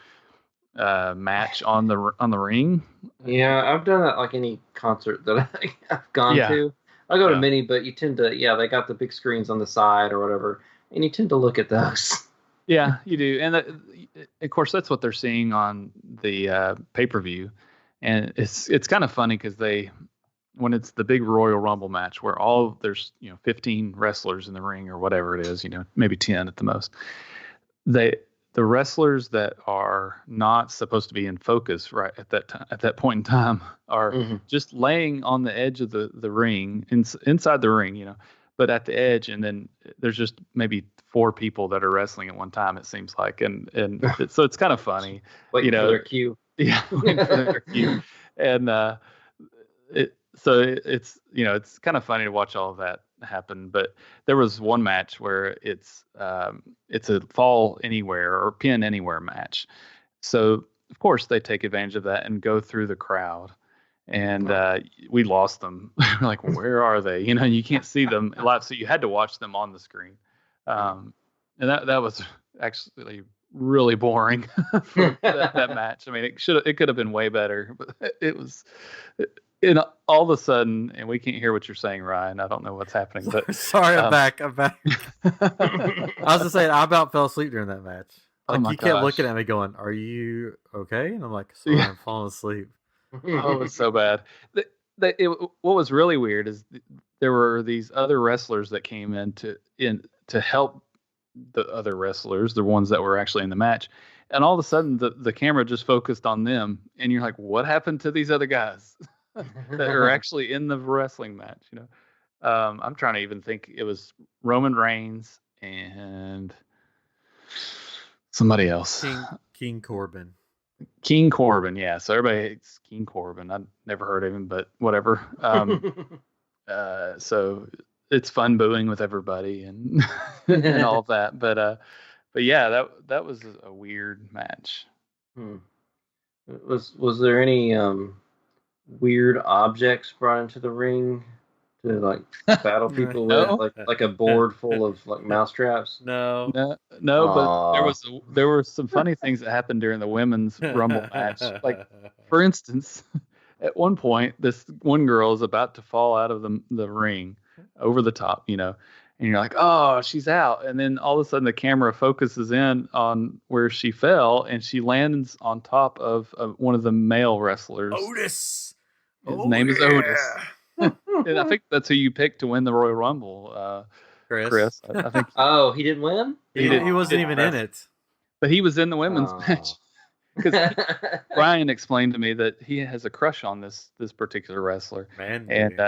Speaker 3: match on the ring.
Speaker 2: Yeah, I've done that like any concert that I've gone to. I go to many, but you tend to, they got the big screens on the side or whatever, and you tend to look at those.
Speaker 3: Yeah, you do. And of course, that's what they're seeing on the pay-per-view. And it's kind of funny because when it's the big Royal Rumble match where there's 15 wrestlers in the ring or whatever it is, maybe 10 at the most, the wrestlers that are not supposed to be in focus right at that point in time are just laying on the edge of the ring, inside the ring, but at the edge, and then there's just maybe 4 people that are wrestling at one time, it seems like, and so it's kind of funny,
Speaker 2: waiting for their cue.
Speaker 3: Yeah, waiting for their cue, and it's it's kind of funny to watch all of that happen. But there was one match where it's a fall anywhere or pin anywhere match, so of course they take advantage of that and go through the crowd, and we lost them. Like, where are they? You can't see them live, so you had to watch them on the screen, and that was actually really boring for that match. I mean, it could have been way better, but it was. All of a sudden, and we can't hear what you're saying, Ryan. I don't know what's happening, but
Speaker 1: sorry, I'm back. I was just saying, I about fell asleep during that match. Like, you kept looking at me going, "Are you okay?" And I'm like, "Sorry, I'm falling asleep."
Speaker 3: Oh, it was so bad. What was really weird is there were these other wrestlers that came in to help the other wrestlers, the ones that were actually in the match, and all of a sudden the camera just focused on them, and you're like, "What happened to these other guys?" that are actually in the wrestling match, I'm trying to even think. It was Roman Reigns and somebody else.
Speaker 1: King Corbin.
Speaker 3: King Corbin, yeah. So everybody hates King Corbin. I've never heard of him, but whatever. So it's fun booing with everybody and and all of that. But yeah, that was a weird match.
Speaker 2: Was there any weird objects brought into the ring To like battle people
Speaker 3: No.
Speaker 2: with like a board full of like mousetraps?
Speaker 1: No.
Speaker 3: No, but
Speaker 2: Aw.
Speaker 3: there were some funny things that happened during the women's Rumble match. Like, for instance, at one point, this one girl is about to fall out of the ring over the top, and you're like, oh, she's out. And then all of a sudden the camera focuses in on where she fell, and she lands on top of one of the male wrestlers.
Speaker 1: Otis.
Speaker 3: His name is Otis. And I think that's who you picked to win the Royal Rumble, Chris. I think.
Speaker 2: Oh, he didn't win?
Speaker 1: He wasn't even in it.
Speaker 3: But he was in the women's match. Because Brian explained to me that he has a crush on this particular wrestler.
Speaker 1: Mandy.
Speaker 3: And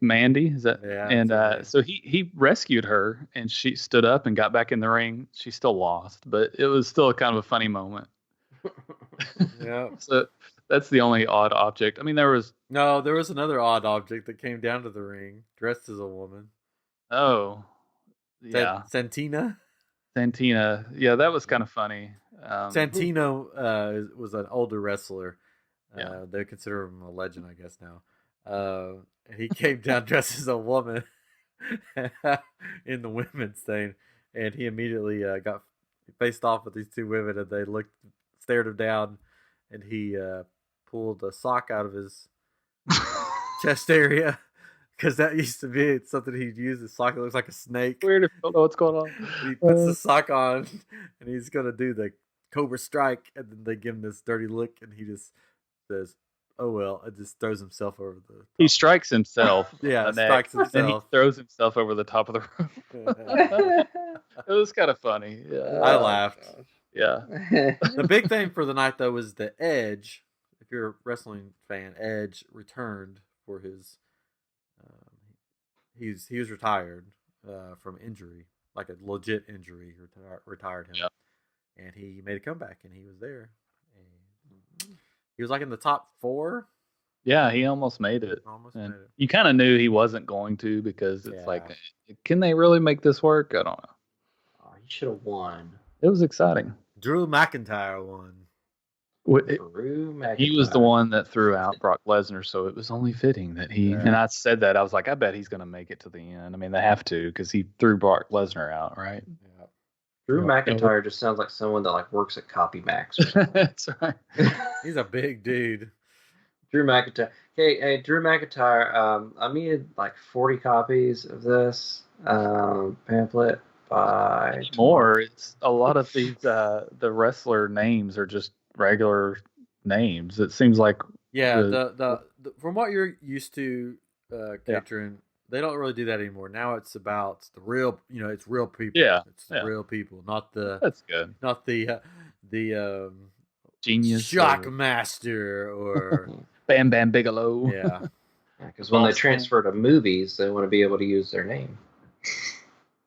Speaker 3: Mandy, is that?
Speaker 1: Yeah.
Speaker 3: And so he rescued her, and she stood up and got back in the ring. She still lost, but it was still kind of a funny moment.
Speaker 1: Yeah.
Speaker 3: So that's the only odd object. I mean, there was
Speaker 1: another odd object that came down to the ring, dressed as a woman.
Speaker 3: Oh, yeah,
Speaker 1: Santina.
Speaker 3: Yeah, that was kind of funny.
Speaker 1: Santino was an older wrestler.
Speaker 3: Yeah.
Speaker 1: They consider him a legend, I guess now. He came down dressed as a woman in the women's thing, and he immediately got faced off with these two women, and they stared him down, and he pulled a sock out of his chest area, because that used to be something he'd use. His sock, it looks like a snake.
Speaker 3: Weird if you don't know what's going on.
Speaker 1: He puts the sock on, and he's gonna do the Cobra Strike, and then they give him this dirty look, and he just says, "Oh well," and just throws himself over the top.
Speaker 3: He strikes himself.
Speaker 1: Yeah, strikes himself.
Speaker 3: And he throws himself over the top of the roof. It was kind of funny. Yeah.
Speaker 1: I laughed.
Speaker 3: Yeah.
Speaker 1: The big thing for the night, though, was the Edge. If you're a wrestling fan, Edge returned for his. He was retired from injury, like a legit injury. Retired him, and he made a comeback, and he was there. And he was like in the top 4.
Speaker 3: Yeah, he almost made it. You kind of knew he wasn't going to, because it's like, can they really make this work? I don't know.
Speaker 2: Oh, he should have won.
Speaker 3: It was exciting.
Speaker 1: Drew McIntyre won.
Speaker 2: Drew McIntyre.
Speaker 3: He was the one that threw out Brock Lesnar, so it was only fitting that he. And I said that, I was like, I bet he's going to make it to the end. I mean, they have to, because he threw Brock Lesnar out, right?
Speaker 1: Yeah.
Speaker 2: Drew McIntyre just sounds like someone that like works at CopyMax or something.
Speaker 3: That's right.
Speaker 1: He's a big dude.
Speaker 2: Drew McIntyre. Hey, Drew McIntyre. I needed like 40 copies of this pamphlet. By
Speaker 3: more. It's a lot of these. The wrestler names are just regular names. It seems like
Speaker 1: the from what you're used to, Katrin, they don't really do that anymore. Now it's about the real. It's real people.
Speaker 3: Yeah,
Speaker 1: it's the real people, not the.
Speaker 3: That's good.
Speaker 1: Not the
Speaker 3: Genius
Speaker 1: Shockmaster or
Speaker 3: Bam Bam Bigelow.
Speaker 1: Yeah,
Speaker 2: because when they transfer to movies, they want to be able to use their name.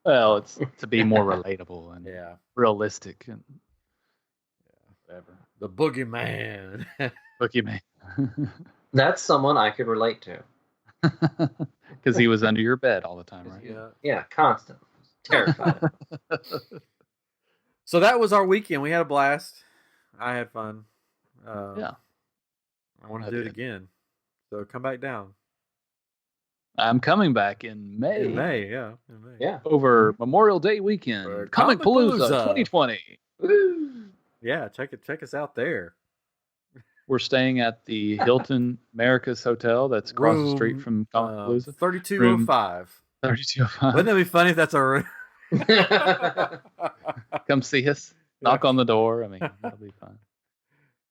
Speaker 3: Well, it's to be more relatable and realistic and whatever.
Speaker 1: The Boogeyman.
Speaker 3: Boogeyman.
Speaker 2: That's someone I could relate to.
Speaker 3: Because he was under your bed all the time, right?
Speaker 2: Yeah, constantly. Terrified.
Speaker 1: So that was our weekend. We had a blast. I had fun.
Speaker 3: I
Speaker 1: want to do it again. So come back down.
Speaker 3: I'm coming back in May.
Speaker 1: In May.
Speaker 2: Yeah.
Speaker 3: Over Memorial Day weekend. Comic Palooza 2020.
Speaker 2: Woo.
Speaker 1: Yeah, check us out there.
Speaker 3: We're staying at the Hilton Americas Hotel that's across the street from Comic Palooza.
Speaker 1: 3205.
Speaker 3: 3205.
Speaker 1: Wouldn't that be funny if that's our room?
Speaker 3: Come see us. Knock on the door. I mean, that'll be fun.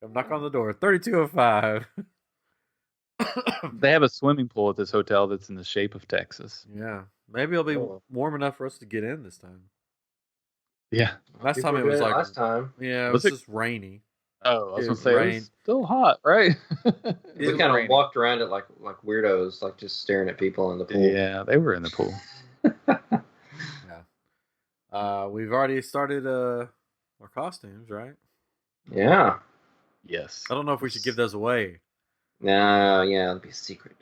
Speaker 1: Come knock on the door. 3205.
Speaker 3: They have a swimming pool at this hotel that's in the shape of Texas.
Speaker 1: Yeah. Maybe it'll be warm enough for us to get in this time.
Speaker 3: Yeah.
Speaker 1: Last time it was like.
Speaker 2: Last time.
Speaker 1: Yeah, it was just rainy.
Speaker 3: Oh, I was going to say it was still hot, right?
Speaker 2: We kind of walked around it like weirdos, like just staring at people in the pool.
Speaker 3: Yeah, they were in the pool.
Speaker 1: Yeah. We've already started our costumes, right?
Speaker 2: Yeah.
Speaker 3: Yes.
Speaker 1: I don't know if we should give those away.
Speaker 2: No, yeah, it'll be a secret.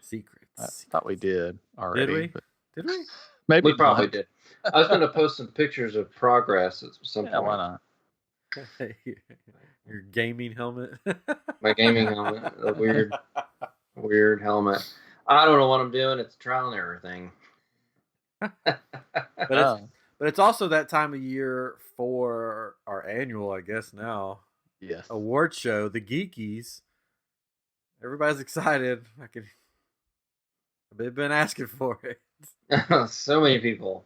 Speaker 3: I thought we did already.
Speaker 1: Did we? Did we?
Speaker 3: Maybe
Speaker 2: we probably did. I was going to post some pictures of progress at some point.
Speaker 3: Why not?
Speaker 1: Your gaming helmet.
Speaker 2: My gaming helmet, a weird helmet. I don't know what I'm doing. It's a trial and error thing.
Speaker 1: But it's also that time of year for our annual, I guess now,
Speaker 3: Yes.
Speaker 1: award show, the Geekies. Everybody's excited. They've been asking for it.
Speaker 2: So many people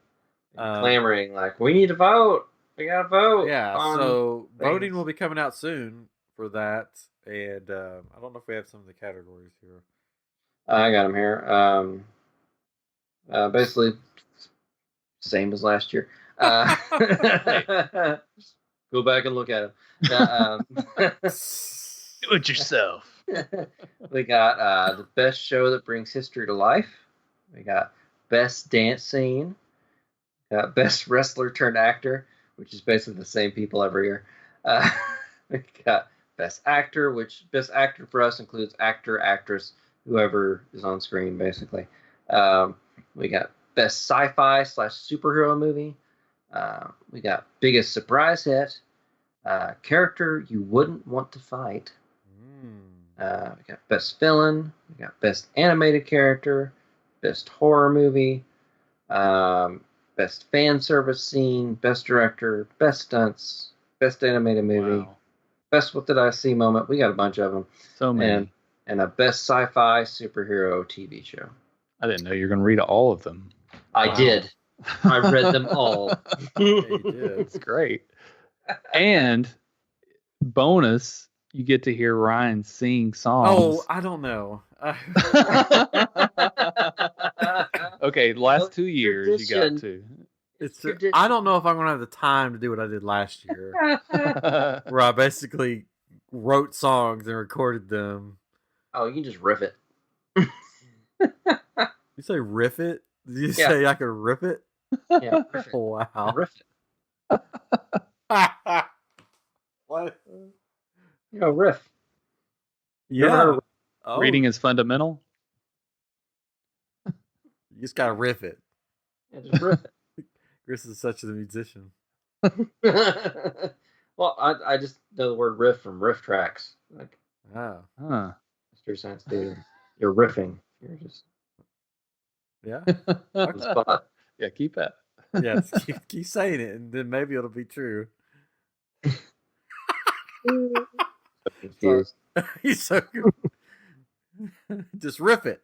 Speaker 2: clamoring, like, we need to vote. We gotta vote.
Speaker 1: Yeah, so voting will be coming out soon for that, and I don't know if we have some of the categories here.
Speaker 2: I got them here. Basically, same as last year. Go back and look at them.
Speaker 3: Do it yourself.
Speaker 2: We got the best show that brings history to life. We got best dance scene. Got best wrestler turned actor, which is basically the same people every year. We got best actor, which best actor for us includes actor, actress, whoever is on screen, basically. We got best sci-fi / superhero movie. We got biggest surprise hit. Character you wouldn't want to fight. We got best villain. We got best animated character. Best horror movie. Best fan service scene. Best director. Best stunts. Best animated movie.
Speaker 3: Wow.
Speaker 2: Best what did I see moment. We got a bunch of them.
Speaker 3: So many.
Speaker 2: And a best sci-fi superhero TV show.
Speaker 3: I didn't know you were going to read all of them.
Speaker 2: I did. I read them all.
Speaker 1: Yeah, you did.
Speaker 3: It's great. And bonus, you get to hear Ryan sing songs.
Speaker 1: Oh, I don't know.
Speaker 3: Okay, last 2 years you got to.
Speaker 1: I don't know if I'm going to have the time to do what I did last year, where I basically wrote songs and recorded them.
Speaker 2: Oh, you can just riff it.
Speaker 1: You say riff it? Did you say I could rip it?
Speaker 2: Yeah, riff it.
Speaker 1: Wow.
Speaker 2: Riff it.
Speaker 1: What?
Speaker 2: Riff.
Speaker 1: Yeah.
Speaker 3: Reading is fundamental.
Speaker 1: You just gotta riff it.
Speaker 2: Yeah, just riff it.
Speaker 1: Chris is such a musician.
Speaker 2: Well, I just know the word riff from riff tracks. Like, Mystery Science Theater. You're riffing. You're just
Speaker 1: yeah.
Speaker 2: Spot.
Speaker 3: Yeah, keep that.
Speaker 1: Yeah, keep saying it, and then maybe it'll be true.
Speaker 2: Confused.
Speaker 1: He's so good. Just riff it.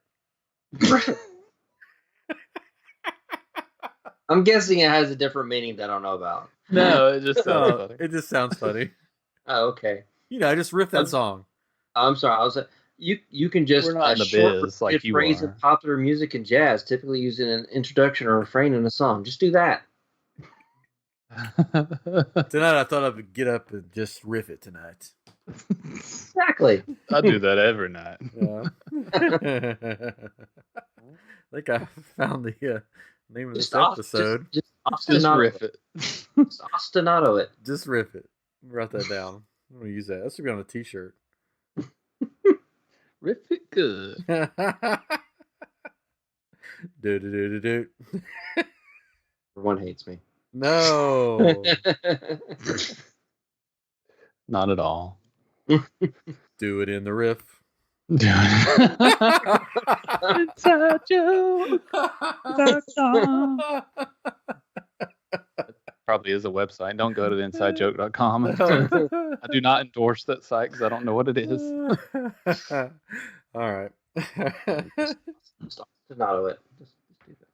Speaker 2: I'm guessing it has a different meaning that I don't know about.
Speaker 3: No, it just sounds funny.
Speaker 1: It just sounds funny.
Speaker 2: Oh, okay.
Speaker 1: Just riff that song.
Speaker 2: I'm sorry. I was you can just
Speaker 3: We're not in the biz like you
Speaker 2: phrase
Speaker 3: are.
Speaker 2: of popular music and jazz, typically used in an introduction or refrain in a song. Just do that.
Speaker 1: Tonight I thought I would get up and just riff it tonight.
Speaker 2: Exactly.
Speaker 3: I do that every night.
Speaker 1: Yeah. I think I found the name of this episode.
Speaker 3: Just riff it.
Speaker 2: Just ostinato it.
Speaker 1: Just riff it. Write that down. I'm going to use that. That should be on a t-shirt.
Speaker 3: Riff it good.
Speaker 1: Do.
Speaker 2: Everyone hates me.
Speaker 1: No.
Speaker 3: Not at all.
Speaker 1: Do it in the riff.
Speaker 3: Inside joke. Probably is a website. Don't go to the insidejoke.com. I do not endorse that site because I don't know what it is.
Speaker 1: All right.
Speaker 2: Just ostinato it. Just do that.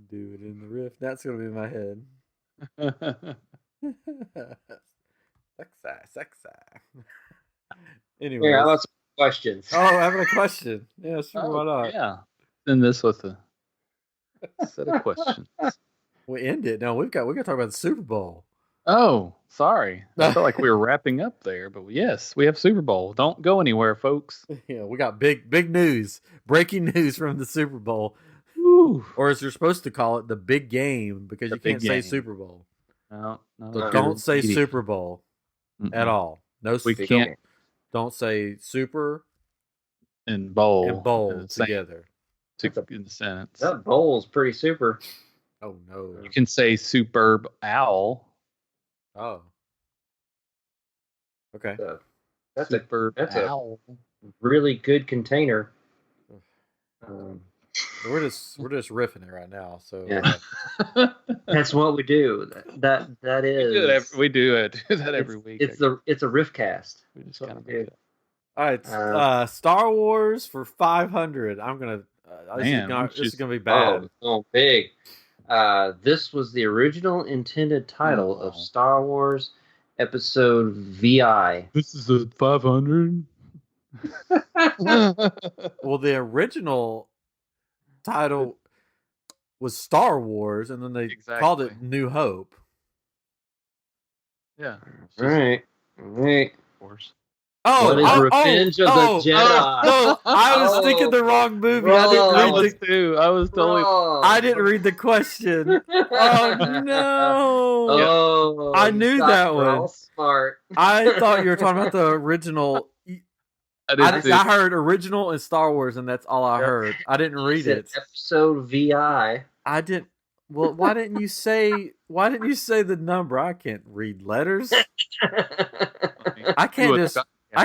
Speaker 1: Do it in the riff. That's going to be in my head. Sexy. Anyway.
Speaker 2: Yeah, lots of questions.
Speaker 1: Oh, I have a question. Yeah, sure, why not?
Speaker 3: Yeah. Send this with a set of questions.
Speaker 1: We end it. No, we got to talk about the Super Bowl.
Speaker 3: Oh, sorry. I felt like we were wrapping up there, but yes, we have Super Bowl. Don't go anywhere, folks.
Speaker 1: Yeah, we got big news. Breaking news from the Super Bowl.
Speaker 3: Woo.
Speaker 1: Or as you're supposed to call it, the big game, because you can't say
Speaker 3: game.
Speaker 1: Super Bowl.
Speaker 3: No,
Speaker 1: So don't say Super Bowl at all. No,
Speaker 3: we can't.
Speaker 1: Don't say super
Speaker 3: and bowl
Speaker 1: together.
Speaker 3: In the sentence.
Speaker 2: That bowl's pretty super.
Speaker 1: Oh no!
Speaker 3: You can say superb owl.
Speaker 1: Oh. Okay.
Speaker 2: That's
Speaker 3: superb
Speaker 2: a
Speaker 3: owl.
Speaker 2: really good container.
Speaker 1: We're just riffing it right now. So
Speaker 2: Yeah. That's what we do. That is.
Speaker 3: We do that every week.
Speaker 2: It's a riff cast.
Speaker 3: We just kind of
Speaker 2: do.
Speaker 1: All right, Star Wars for 500. I'm gonna. This is gonna be bad.
Speaker 2: Oh, big. This was the original intended title of Star Wars Episode VI.
Speaker 3: This is a 500.
Speaker 1: Well, the original title was Star Wars, and then they called it New Hope.
Speaker 3: Yeah.
Speaker 2: Right.
Speaker 3: Of course.
Speaker 2: Revenge of the Jedi.
Speaker 1: I was thinking the wrong movie.
Speaker 2: Wrong.
Speaker 3: I was totally.
Speaker 1: I didn't read the question. Oh no!
Speaker 2: Oh,
Speaker 1: I knew that one.
Speaker 2: All smart.
Speaker 1: I thought you were talking about the original. I heard original and Star Wars, and that's all I heard. I didn't read it.
Speaker 2: Episode VI.
Speaker 1: I didn't. Well, why didn't you say the number? I can't read letters. I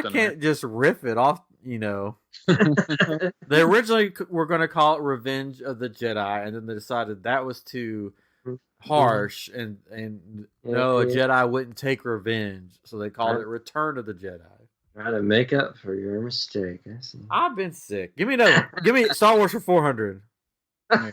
Speaker 1: can't just riff it off, you know. They originally were going to call it Revenge of the Jedi, and then they decided that was too harsh, and no, a Jedi wouldn't take revenge, so they called it Return of the Jedi.
Speaker 2: Try to make up for your mistake. I see.
Speaker 1: I've been sick. Give me another one. Give me Star Wars for 400.
Speaker 2: We're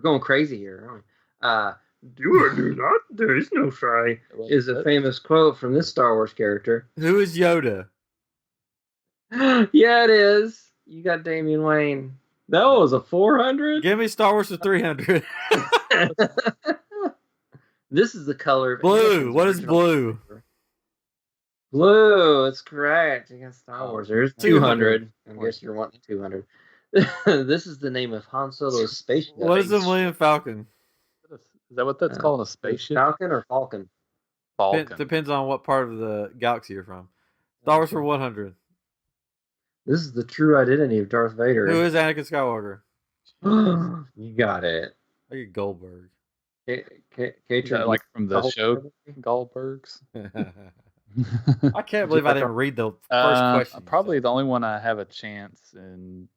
Speaker 2: going crazy here, aren't we? Do or do not. There is no try. Is a famous quote from this Star Wars character.
Speaker 1: Who is Yoda?
Speaker 2: Yeah, it is. You got Damian Wayne. That was a 400.
Speaker 1: Give me Star Wars for 300.
Speaker 2: This is the color of
Speaker 1: blue. What is blue?
Speaker 2: Blue. It's correct. You got Star Wars. There's 200. I guess you're wanting 200. This is the name of Han Solo's spaceship.
Speaker 1: What is the Millennium Falcon?
Speaker 3: Is that what that's called? A spaceship?
Speaker 2: Falcon or Falcon?
Speaker 3: Falcon.
Speaker 1: Depends on what part of the galaxy you're from. Star Wars for 100.
Speaker 2: This is the true identity of Darth Vader.
Speaker 1: Who is Anakin Skywalker?
Speaker 2: You got it.
Speaker 1: I get Goldberg.
Speaker 3: Like from the show Goldbergs?
Speaker 1: I can't believe I didn't read the first question.
Speaker 3: Probably the only one I have a chance in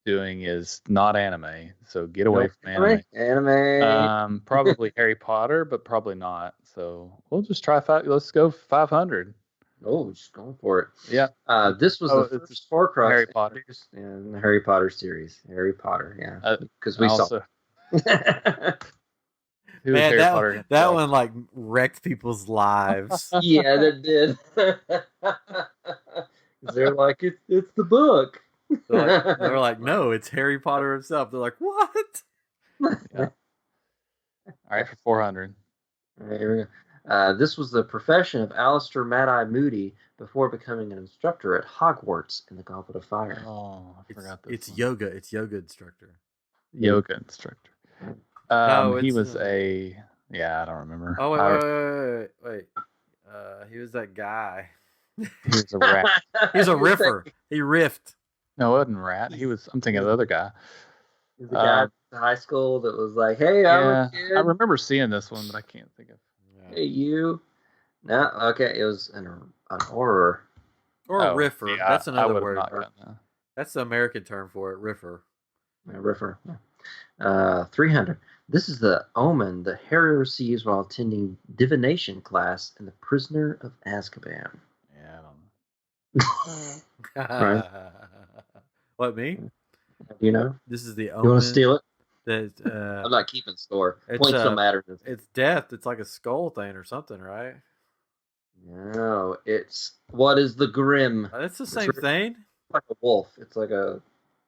Speaker 3: doing is not anime, so get away from anime. Probably Harry Potter, but probably not. So we'll just try let's go 500.
Speaker 2: Oh, just going for it.
Speaker 3: Yeah.
Speaker 2: This was the first Horcrux
Speaker 3: Harry Potter
Speaker 2: in the Harry Potter series. Harry Potter, yeah, because we saw.
Speaker 1: Man, that one like wrecked people's lives.
Speaker 2: Yeah, that did. They're like, it's the book.
Speaker 1: They're like, no, it's Harry Potter himself. They're like, what?
Speaker 3: Yeah. All right, for 400.
Speaker 2: All right, here we go. This was the profession of Alistair Mad-Eye Moody before becoming an instructor at Hogwarts in the Goblet of Fire.
Speaker 3: Oh, I forgot this.
Speaker 1: It's yoga. It's yoga instructor.
Speaker 3: Yoga instructor.
Speaker 1: No,
Speaker 3: he was I don't remember.
Speaker 1: Oh, wait. He was that guy.
Speaker 3: He was a rat.
Speaker 1: He was a riffer. He riffed.
Speaker 3: No, it wasn't rat. I'm thinking of the other guy.
Speaker 2: The guy in high school that was like, hey, I'm a kid.
Speaker 3: I remember seeing this one, but I can't think of.
Speaker 2: Hey, you. No, okay, it was an horror.
Speaker 1: Or a riffer.
Speaker 3: Yeah,
Speaker 1: that's another word.
Speaker 3: That's
Speaker 1: the American term for it, riffer.
Speaker 2: Yeah, riffer. 300. This is the omen that Harry receives while attending divination class in The Prisoner of Azkaban.
Speaker 3: Yeah, I don't know.
Speaker 2: Right.
Speaker 1: What, me?
Speaker 2: You know?
Speaker 1: This is the omen.
Speaker 2: You want to steal it?
Speaker 1: I'm
Speaker 2: not keeping score. Points don't matter.
Speaker 1: It's death. It's like a skull thing or something, right?
Speaker 2: No, it's what is the grim?
Speaker 1: It's the same thing.
Speaker 2: It's like a wolf. It's like a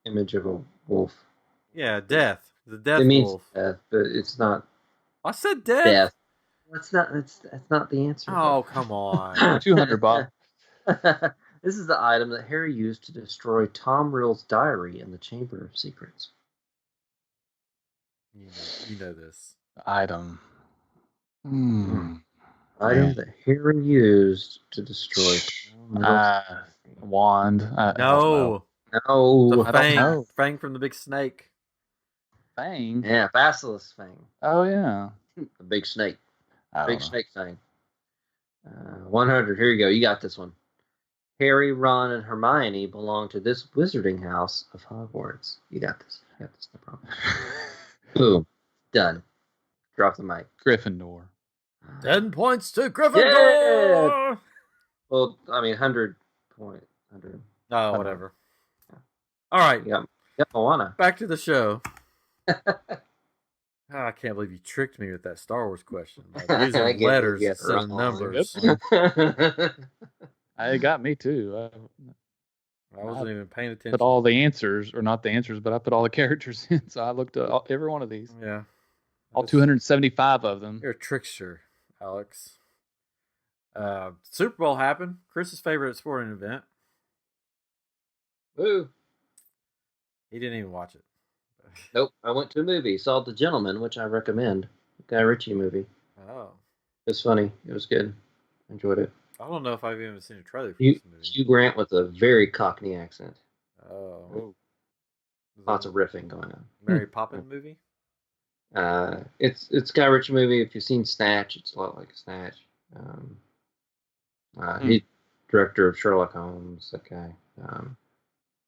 Speaker 2: image of a wolf.
Speaker 1: Yeah, death. The death
Speaker 2: it means
Speaker 1: wolf.
Speaker 2: Death, but it's not.
Speaker 1: I said death.
Speaker 2: Death. That's not the answer.
Speaker 1: Oh, come on.
Speaker 3: 200, Bob.
Speaker 2: This is the item that Harry used to destroy Tom Riddle's diary in the Chamber of Secrets.
Speaker 1: You know this.
Speaker 3: Item.
Speaker 2: Item that Harry used to destroy
Speaker 3: wand.
Speaker 2: No.
Speaker 1: The fang. Fang from the big snake.
Speaker 3: Fang?
Speaker 2: Yeah, basilisk fang.
Speaker 3: Oh, yeah.
Speaker 2: A big snake. Big snake fang. 100. Here you go. You got this one. Harry, Ron, and Hermione belong to this wizarding house of Hogwarts. You got this. You got this. No problem. Boom. Done. Drop the mic.
Speaker 3: Gryffindor.
Speaker 1: 10 points to Gryffindor!
Speaker 2: Yeah! Well, I mean, 100 point. 100.
Speaker 1: Oh, whatever. All right.
Speaker 2: Yep. Moana.
Speaker 1: Back to the show. I can't believe you tricked me with that Star Wars question. Like using letters instead of numbers.
Speaker 3: It got me too.
Speaker 1: I wasn't even paying attention.
Speaker 3: Put all the answers, or not the answers, but I put all the characters in. So I looked at every one of these.
Speaker 1: Yeah.
Speaker 3: All 275 of them.
Speaker 1: You're a trickster, Alex. Super Bowl happened. Chris's favorite sporting event.
Speaker 2: Woo.
Speaker 1: He didn't even watch it.
Speaker 2: Nope. I went to a movie. Saw The Gentleman, which I recommend. Guy Ritchie movie.
Speaker 1: Oh.
Speaker 2: It's funny. It was good. Enjoyed it.
Speaker 1: I don't know if I've even seen a trailer for this movie.
Speaker 2: Hugh Grant with a very Cockney accent.
Speaker 1: Oh.
Speaker 2: Lots of riffing going on.
Speaker 1: Mary Poppins movie?
Speaker 2: It's Guy Ritchie movie. If you've seen Snatch, it's a lot like Snatch. He's director of Sherlock Holmes. That guy.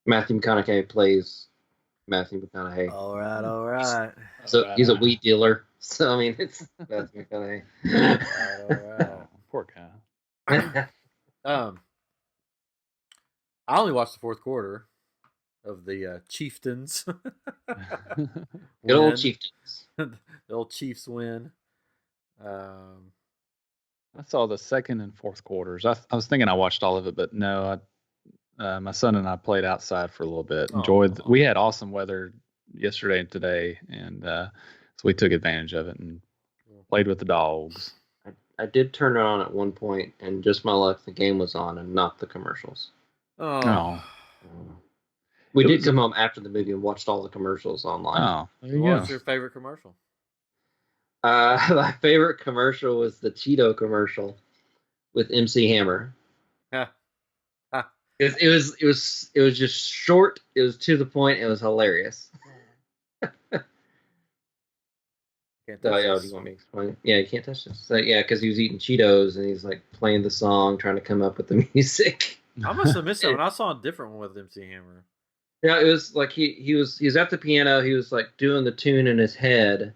Speaker 2: Matthew McConaughey plays Matthew McConaughey.
Speaker 1: All right.
Speaker 2: So he's a weed dealer. So I mean, it's Matthew McConaughey.
Speaker 1: All right.
Speaker 3: Poor guy.
Speaker 1: I only watched the fourth quarter of the Chieftains.
Speaker 2: Good old Chieftains.
Speaker 1: The old Chiefs win.
Speaker 3: I saw the second and fourth quarters. I was thinking I watched all of it, but no. My son and I played outside for a little bit. We had awesome weather yesterday and today, and so we took advantage of it and played with the dogs.
Speaker 2: I did turn it on at one point, and just my luck, the game was on and not the commercials.
Speaker 1: Oh.
Speaker 2: We did come home after the movie and watched all the commercials online.
Speaker 3: Oh, there you go.
Speaker 1: What was your favorite commercial?
Speaker 2: My favorite commercial was the Cheeto commercial with MC Hammer. It was just short. It was to the point. It was hilarious. Do you want me to explain? Yeah, you can't touch this. So, yeah, because he was eating Cheetos and he's like playing the song, trying to come up with the music.
Speaker 1: I must have missed that one. I saw a different one with MC Hammer.
Speaker 2: Yeah, it was like he was at the piano. He was like doing the tune in his head,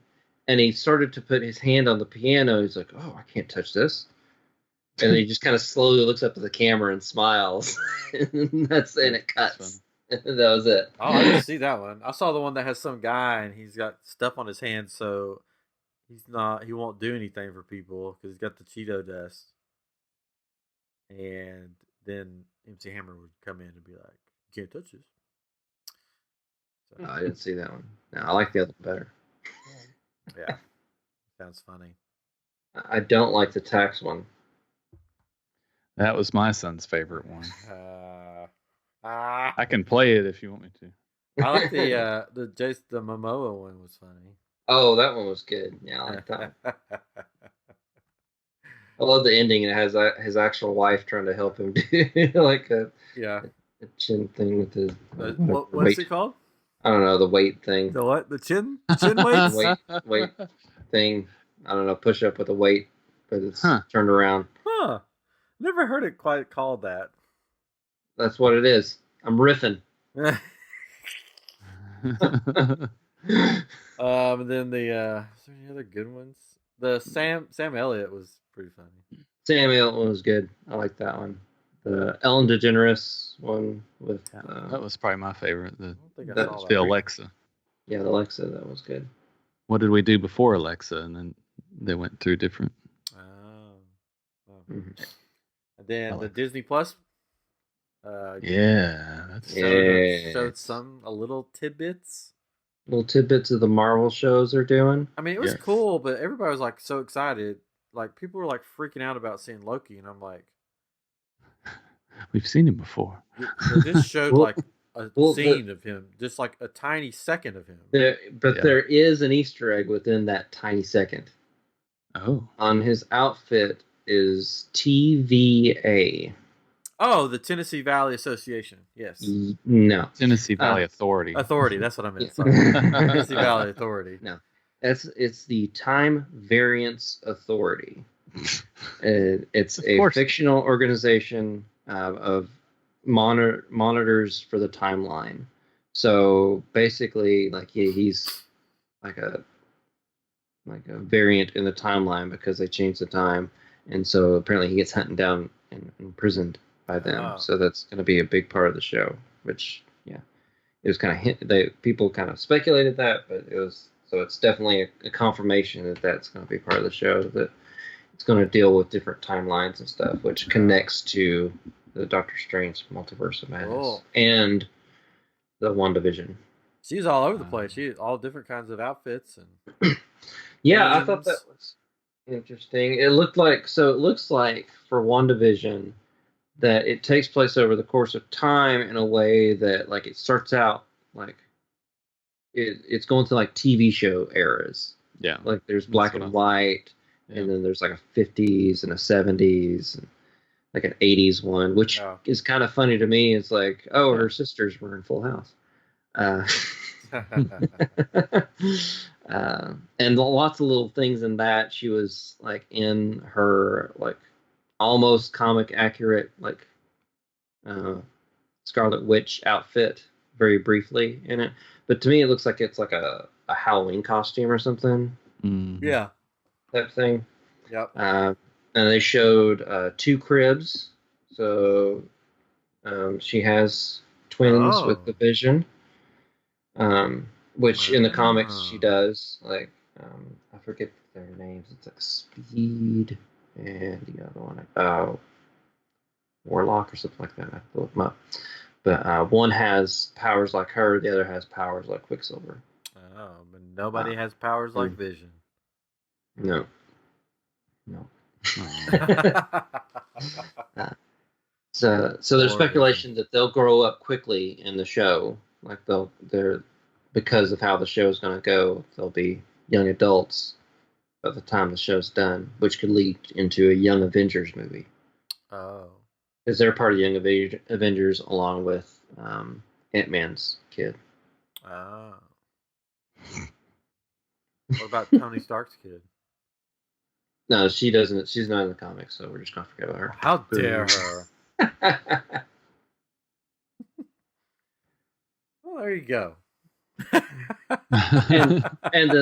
Speaker 2: and he started to put his hand on the piano. He's like, "Oh, I can't touch this." And then he just kind of slowly looks up at the camera and smiles. And it cuts. That was it.
Speaker 1: Oh, I didn't see that one. I saw the one that has some guy and he's got stuff on his hands, so he won't do anything for people because he's got the Cheeto dust. And then MC Hammer would come in and be like, "You can't touch this."
Speaker 2: So, I didn't see that one. No, I like the other one better.
Speaker 1: Yeah. Sounds funny.
Speaker 2: I don't like the tax one.
Speaker 3: That was my son's favorite one.
Speaker 1: I
Speaker 3: can play it if you want me to.
Speaker 1: I like the Momoa one was funny.
Speaker 2: Oh, that one was good. Yeah, I like that one. I love the ending. It has his actual wife trying to help him do like a chin thing with his.
Speaker 1: What's it called?
Speaker 2: I don't know, the weight thing.
Speaker 1: The what? The chin weights?
Speaker 2: weight thing. I don't know. Push up with a weight, but it's turned around.
Speaker 1: Huh. Never heard it quite called that.
Speaker 2: That's what it is. I'm riffing.
Speaker 1: And then is there any other good ones? The Sam Elliott was pretty funny.
Speaker 2: Sam Elliott one was good. I like that one. The Ellen DeGeneres one with
Speaker 3: that was probably my favorite. The
Speaker 2: Alexa. Yeah, the Alexa, that was good.
Speaker 3: What did we do before Alexa? And then they went through different.
Speaker 1: And then the Disney Plus. Showed a little tidbits.
Speaker 2: Little tidbits of the Marvel shows they're doing.
Speaker 1: I mean, it was cool, but everybody was like so excited. Like people were like freaking out about seeing Loki, and I'm like,
Speaker 3: we've seen him before.
Speaker 1: They just showed like a scene of him, just like a tiny second of him.
Speaker 2: There is an Easter egg within that tiny second.
Speaker 3: Oh.
Speaker 2: On his outfit is TVA.
Speaker 1: Oh, the Tennessee Valley Association. Yes.
Speaker 2: No.
Speaker 3: Tennessee Valley Authority.
Speaker 1: Authority. That's what I meant. Sorry. Tennessee Valley Authority.
Speaker 2: No. It's the Time Variance Authority. It's a fictional organization of monitors for the timeline. So basically, like he's like a variant in the timeline because they changed the time, and so apparently he gets hunted down and imprisoned by them.
Speaker 1: Oh.
Speaker 2: So that's going to be a big part of the show. Which it was kind of people kind of speculated that, but it was so it's definitely a confirmation that that's going to be part of the show, that it's going to deal with different timelines and stuff, which connects to the Doctor Strange Multiverse of Madness and the WandaVision.
Speaker 1: She's all over the place. She all different kinds of outfits and
Speaker 2: yeah, I thought that was interesting. It looks like for WandaVision that it takes place over the course of time in a way that like it starts out like it's going to like TV show eras.
Speaker 3: Yeah,
Speaker 2: like there's black and white, and then there's like a 50s and a 70s and like an 80s one, which is kind of funny to me. It's like, oh, her sisters were in Full House. And lots of little things in that. She was like in her like almost comic accurate like Scarlet Witch outfit very briefly in it, but to me it looks like it's like a Halloween costume or something.
Speaker 1: Yeah,
Speaker 2: type thing.
Speaker 1: Yep.
Speaker 2: And they showed 2 cribs. So she has twins with the Vision, which in the comics she does. Like I forget their names. It's like Speed and the other one, Warlock or something like that. I have to look them up. But one has powers like her. The other has powers like Quicksilver.
Speaker 1: Oh, but nobody has powers like Vision.
Speaker 2: No. So there's speculation that they'll grow up quickly in the show. Like they're because of how the show is going to go, they'll be young adults by the time the show's done, which could lead into a Young Avengers movie.
Speaker 1: Oh,
Speaker 2: because they're part of Young Avengers along with Ant-Man's kid.
Speaker 1: Oh. What about Tony Stark's kid?
Speaker 2: No, she doesn't. She's not in the comics, so we're just gonna forget about her.
Speaker 1: How dare her? Well, there you go.
Speaker 2: and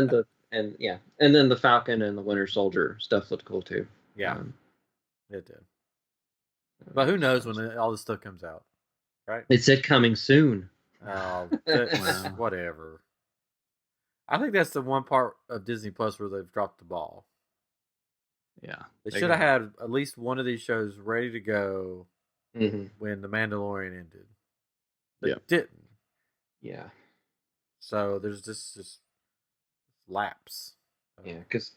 Speaker 2: then the Falcon and the Winter Soldier stuff looked cool too.
Speaker 1: Yeah, it did. But who knows when all this stuff comes out, right?
Speaker 2: It said coming soon.
Speaker 1: Oh, whatever. I think that's the one part of Disney Plus where they've dropped the ball.
Speaker 3: Yeah.
Speaker 1: They should have had at least one of these shows ready to go when The Mandalorian ended. They didn't.
Speaker 2: Yeah.
Speaker 1: So there's just lapse.
Speaker 2: Yeah, because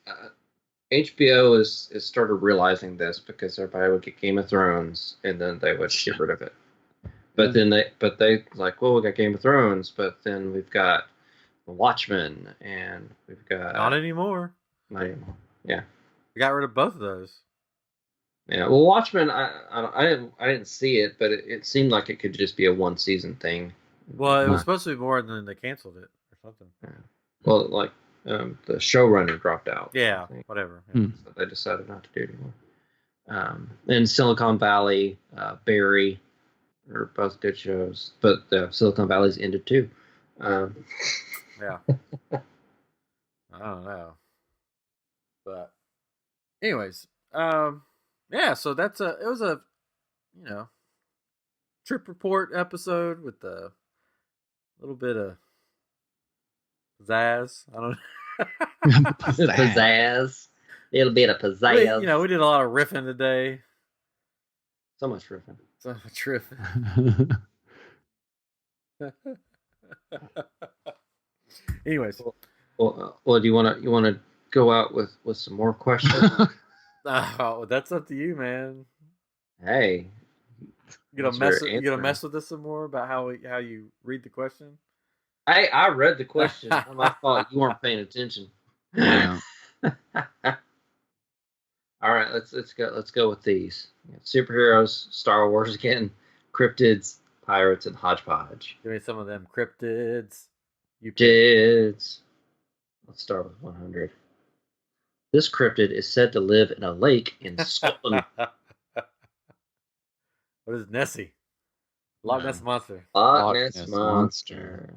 Speaker 2: HBO is started realizing this because everybody would get Game of Thrones and then they would get rid of it. But then they like, well, we got Game of Thrones, but then we've got The Watchmen and we've got
Speaker 1: not anymore.
Speaker 2: Yeah.
Speaker 1: We got rid of both of those.
Speaker 2: Yeah, well, Watchmen, I didn't see it, but it seemed like it could just be a 1-season thing.
Speaker 1: Well, it was supposed to be more, than they canceled it or something.
Speaker 2: Yeah. Well, like the showrunner dropped out.
Speaker 1: Yeah, whatever. Yeah.
Speaker 2: So they decided not to do it anymore. And Silicon Valley, Barry, are both good shows, but Silicon Valley's ended too.
Speaker 1: Yeah. I don't know, but anyways, yeah. So it was a trip report episode with a little bit of pizzazz. I don't know.
Speaker 2: Pizzazz. A little bit of pizzazz.
Speaker 1: We did a lot of riffing today.
Speaker 2: So much riffing.
Speaker 1: Anyways,
Speaker 2: well, do you want to go out with some more questions?
Speaker 1: Oh, that's up to you, man.
Speaker 2: Hey,
Speaker 1: you gonna mess with us some more about how you read the question?
Speaker 2: I read the question. I thought you weren't paying attention.
Speaker 3: Yeah.
Speaker 2: All right, let's go with these. Superheroes, Star Wars again, cryptids, pirates, and hodgepodge.
Speaker 1: Give me some of them cryptids.
Speaker 2: Let's start with 100. This cryptid is said to live in a lake in Scotland.
Speaker 1: What is Nessie? Loch Ness Monster.
Speaker 2: Loch Ness Monster.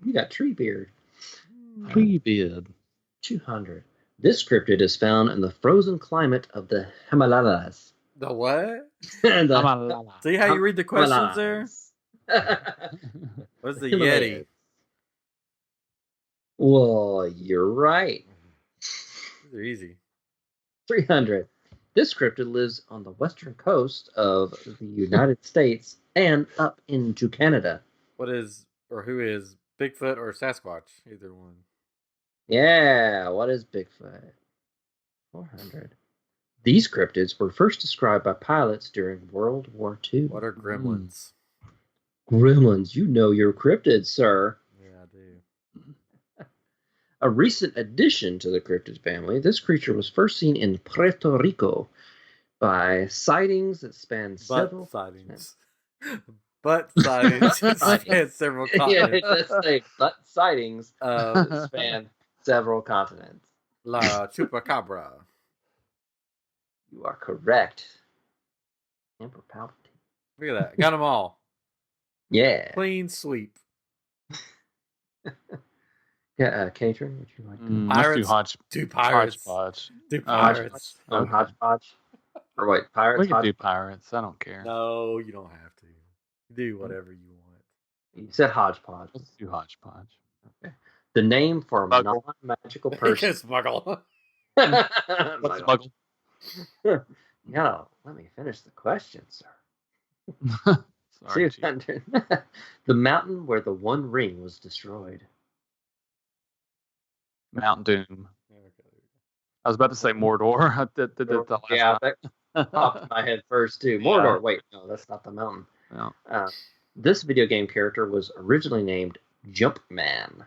Speaker 2: You got Treebeard.
Speaker 3: Treebeard.
Speaker 2: 200. This cryptid is found in the frozen climate of the Himalayas.
Speaker 1: The what?
Speaker 2: The
Speaker 1: See how you read the questions there? What's the Yeti?
Speaker 2: Well, you're right.
Speaker 1: These are easy.
Speaker 2: 300. This cryptid lives on the western coast of the United States and up into Canada.
Speaker 1: What is, or who is, Bigfoot or Sasquatch? Either one.
Speaker 2: Yeah, what is Bigfoot? 400. These cryptids were first described by pilots during World War II.
Speaker 1: What are gremlins?
Speaker 2: Gremlins, you know your cryptids, sir.
Speaker 1: Yeah, I do.
Speaker 2: A recent addition to the cryptid family, this creature was first seen in Puerto Rico by sightings that span several
Speaker 1: sightings. Butt sightings span several continents.
Speaker 2: Yeah, it does say butt sightings that span several continents.
Speaker 1: La Chupacabra.
Speaker 2: You are correct. Emperor Palpatine.
Speaker 1: Look at that. Got them all.
Speaker 2: Yeah.
Speaker 1: Clean sweep.
Speaker 2: Yeah, Catron, would you like to?
Speaker 1: Pirates. Do pirates.
Speaker 3: Hodgepodge.
Speaker 1: Do pirates.
Speaker 2: Okay. Hodgepodge. Or wait, pirates?
Speaker 3: We can do pirates. I don't care.
Speaker 1: No, you don't have to. Do whatever you want.
Speaker 2: You said hodgepodge.
Speaker 3: Let's do hodgepodge.
Speaker 2: Okay. The name for a
Speaker 3: Muggle.
Speaker 2: non-magical person.
Speaker 1: Smuggle.
Speaker 3: What's smuggle?
Speaker 2: No, let me finish the question, sir.
Speaker 3: Sorry,
Speaker 2: 200. The mountain where the One Ring was destroyed.
Speaker 3: Mount Doom. I was about to say Mordor. I did the last
Speaker 2: Yeah,
Speaker 3: time.
Speaker 2: that popped in my head first too. Mordor. Wait, no, that's not the mountain.
Speaker 3: No.
Speaker 2: This video game character was originally named Jumpman.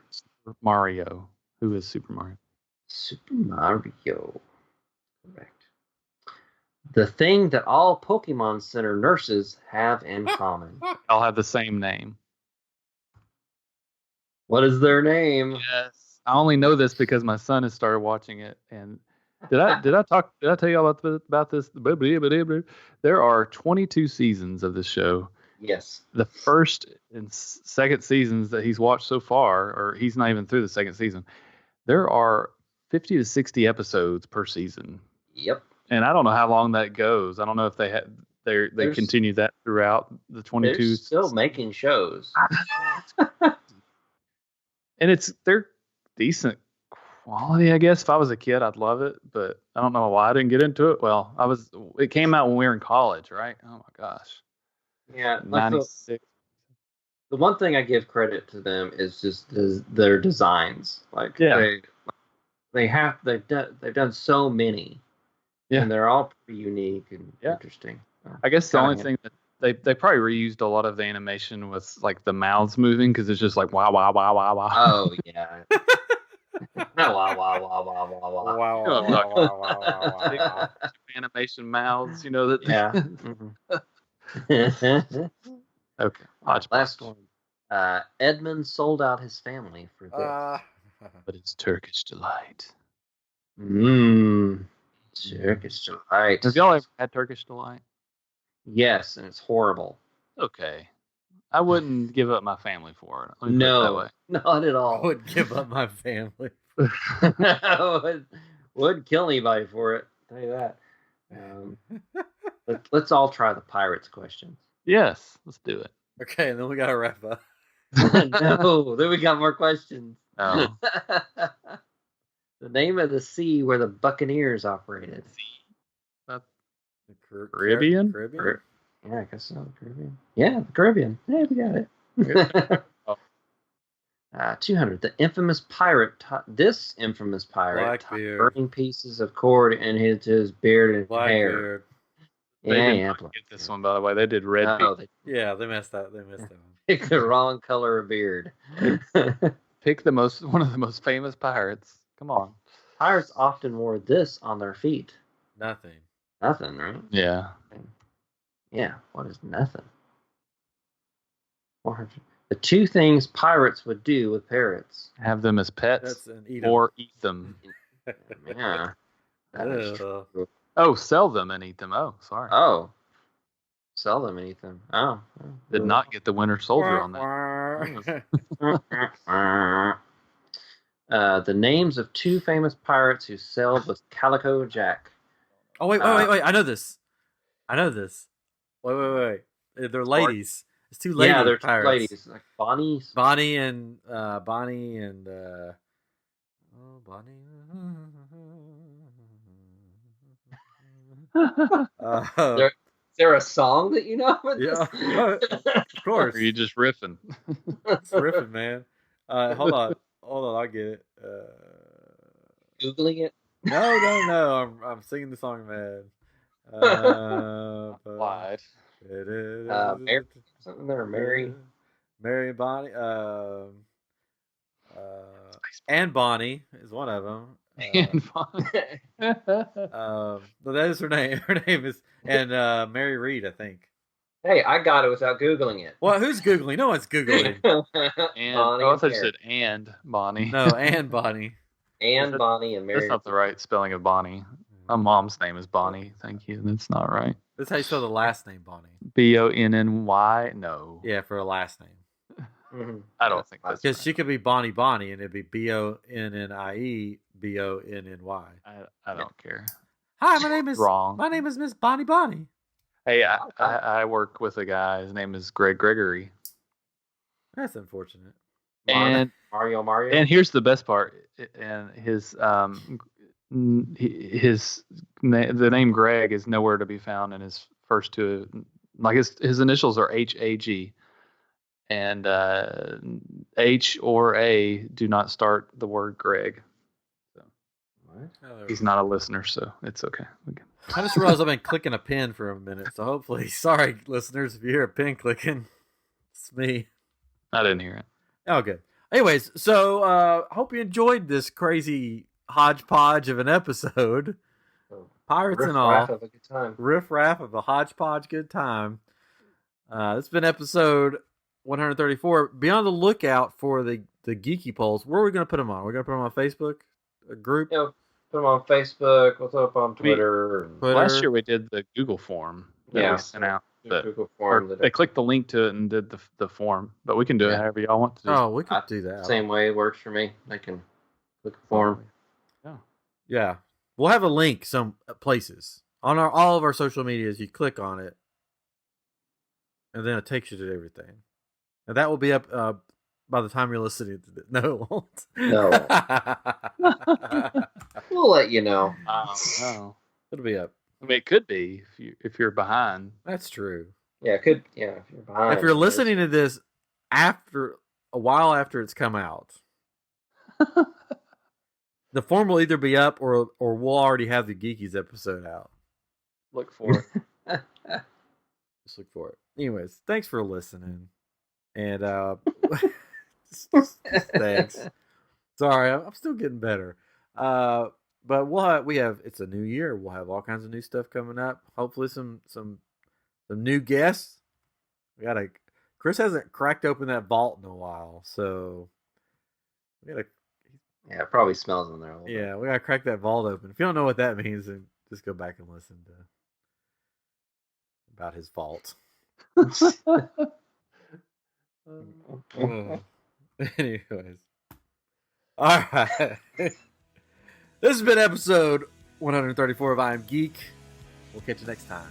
Speaker 3: Mario. Who is Super Mario?
Speaker 2: Super Mario. Correct. The thing that all Pokemon Center nurses have in common.
Speaker 3: I'll have the same name.
Speaker 2: What is their name?
Speaker 3: Yes. I only know this because my son has started watching it. And did I tell you all about this? There are 22 seasons of this show.
Speaker 2: Yes.
Speaker 3: The first and second seasons that he's watched so far, or he's not even through the second season, there are 50 to 60 episodes per season.
Speaker 2: Yep.
Speaker 3: And I don't know how long that goes. I don't know if they continue that throughout the 22.
Speaker 2: They're still making shows.
Speaker 3: And they're decent quality, I guess. If I was a kid, I'd love it, but I don't know why I didn't get into it. Well, it came out when we were in college, right? Oh my gosh.
Speaker 2: Yeah.
Speaker 3: 96.
Speaker 2: The one thing I give credit to them is just their designs. Like they've done so many.
Speaker 3: Yeah.
Speaker 2: And they're all pretty unique and interesting. So,
Speaker 3: I guess the only thing that they probably reused a lot of the animation with like the mouths moving because it's just like wow wow wow wow wow.
Speaker 2: Oh yeah. Wow wow wow wow wow wow.
Speaker 1: Wow.
Speaker 3: Animation mouths, you know that.
Speaker 2: Yeah.
Speaker 3: Okay.
Speaker 2: Last one. Edmund sold out his family for this.
Speaker 3: But it's Turkish delight.
Speaker 2: Turkish delight.
Speaker 3: Have y'all ever had Turkish delight?
Speaker 2: Yes, and it's horrible.
Speaker 3: Okay. I wouldn't give up my family for it. Let me put it that way.
Speaker 2: Not at all.
Speaker 1: I would give up my family.
Speaker 2: would kill anybody for it. I'll tell you that. Let's all try the pirates questions.
Speaker 3: Yes, let's do it.
Speaker 1: Okay, and then we gotta wrap up.
Speaker 2: No, then we got more questions.
Speaker 3: Oh.
Speaker 2: The name of the sea where the Buccaneers operated.
Speaker 1: The
Speaker 3: Caribbean?
Speaker 2: Yeah, I guess so. The Caribbean. Yeah, the Caribbean. Yeah, we got it. 200. The infamous pirate. This infamous pirate tied burning pieces of cord into his beard and hair.
Speaker 3: They didn't get this one, by the way. They did red.
Speaker 1: They messed that. They messed that one.
Speaker 2: Pick the wrong color of beard.
Speaker 3: Pick one of the most famous pirates. Come on.
Speaker 2: Pirates often wore this on their feet.
Speaker 1: Nothing,
Speaker 2: right?
Speaker 3: Yeah.
Speaker 2: Yeah. What is nothing? 400. The two things pirates would do with parrots:
Speaker 3: have them as pets or eat them.
Speaker 2: Yeah. That is true.
Speaker 3: Oh, sell them and eat them. Oh, sorry.
Speaker 2: Oh. sell them anything. Oh.
Speaker 3: Did not get the Winter Soldier on
Speaker 2: that. The names of 2 famous pirates who sailed with Calico Jack.
Speaker 1: Oh, wait. I know this. Wait. They're ladies. It's 2 ladies.
Speaker 2: Yeah, they're 2
Speaker 1: pirates.
Speaker 2: ladies. Like Bonnie
Speaker 1: and Bonnie.
Speaker 2: Is there a song that you know?
Speaker 1: Yeah, of course.
Speaker 3: Or are you just riffing?
Speaker 1: It's riffing, man. Hold on, I'll get it.
Speaker 2: Googling it?
Speaker 1: No. I'm singing the song, man.
Speaker 3: Lied.
Speaker 2: Mary, something there, Mary
Speaker 1: and Bonnie. And Bonnie is one of them.
Speaker 3: And Bonnie.
Speaker 1: Well, that is her name. Her name is Mary Reed, I think.
Speaker 2: Hey, I got it without Googling it.
Speaker 1: Well, who's Googling? No one's Googling.
Speaker 3: And Bonnie, I thought you said and Bonnie.
Speaker 1: No, and Bonnie.
Speaker 2: And Bonnie and Mary.
Speaker 3: That's not the right spelling of Bonnie. My mom's name is Bonnie. Thank you. That's not right.
Speaker 1: That's how you spell the last name, Bonnie.
Speaker 3: Bonny? No.
Speaker 1: Yeah, for a last name.
Speaker 2: Mm-hmm.
Speaker 3: I don't think that's
Speaker 1: because
Speaker 3: right.
Speaker 1: she could be Bonnie, and it'd be Bonnie, Bonny.
Speaker 3: I don't care.
Speaker 1: Hi, my name is
Speaker 3: wrong.
Speaker 1: My name is Miss Bonnie.
Speaker 3: Hey, I work with a guy. His name is Greg Gregory.
Speaker 1: That's unfortunate.
Speaker 3: And
Speaker 2: Mario.
Speaker 3: And here's the best part. And the name Greg is nowhere to be found in his first 2. Like his initials are HAG, and H or A do not start the word Greg. So he's not a listener, so it's okay.
Speaker 1: I just realized I've been clicking a pen for a minute, so hopefully, sorry listeners if you hear a pen clicking, it's me.
Speaker 3: I didn't hear it.
Speaker 1: Oh, good. Anyways, so hope you enjoyed this crazy hodgepodge of an episode. Pirates and all.
Speaker 2: Riff-raff of a good time.
Speaker 1: Riff-raff of a hodgepodge good time. It's been episode 134. Be on the lookout for the geeky polls. Where are we going to put them on? We're going to put them on Facebook, a group?
Speaker 2: Yeah, put them on Facebook. What's up on Twitter?
Speaker 3: Last year we did the Google form that we sent out.
Speaker 2: Google form.
Speaker 3: They clicked the link to it and did the form, but we can do it however y'all want to do.
Speaker 1: Oh, we could do that.
Speaker 2: Same way it works for me. I can click the form.
Speaker 1: Yeah. We'll have a link some places on all of our social medias. You click on it, and then it takes you to everything. And that will be up by the time you're listening to it. No, it won't.
Speaker 2: No. We'll let you know.
Speaker 1: No. It'll be up.
Speaker 3: I mean, it could be if you're behind.
Speaker 1: That's true.
Speaker 2: Yeah, it could. Yeah, if you're behind.
Speaker 1: If you're listening to this after a while after it's come out, the form will either be up or we'll already have the Geekies episode out.
Speaker 3: Look for it.
Speaker 1: Just look for it. Anyways, thanks for listening. And thanks. Sorry, I'm still getting better. But we have it's a new year. We'll have all kinds of new stuff coming up. Hopefully some new guests. Chris hasn't cracked open that vault in a while, so we gotta.
Speaker 2: Yeah, it probably smells in there a little bit.
Speaker 1: We gotta crack that vault open. If you don't know what that means, then just go back and listen to about his vault. Anyways, all right. This has been episode 134 of I Am Geek. We'll catch you next time.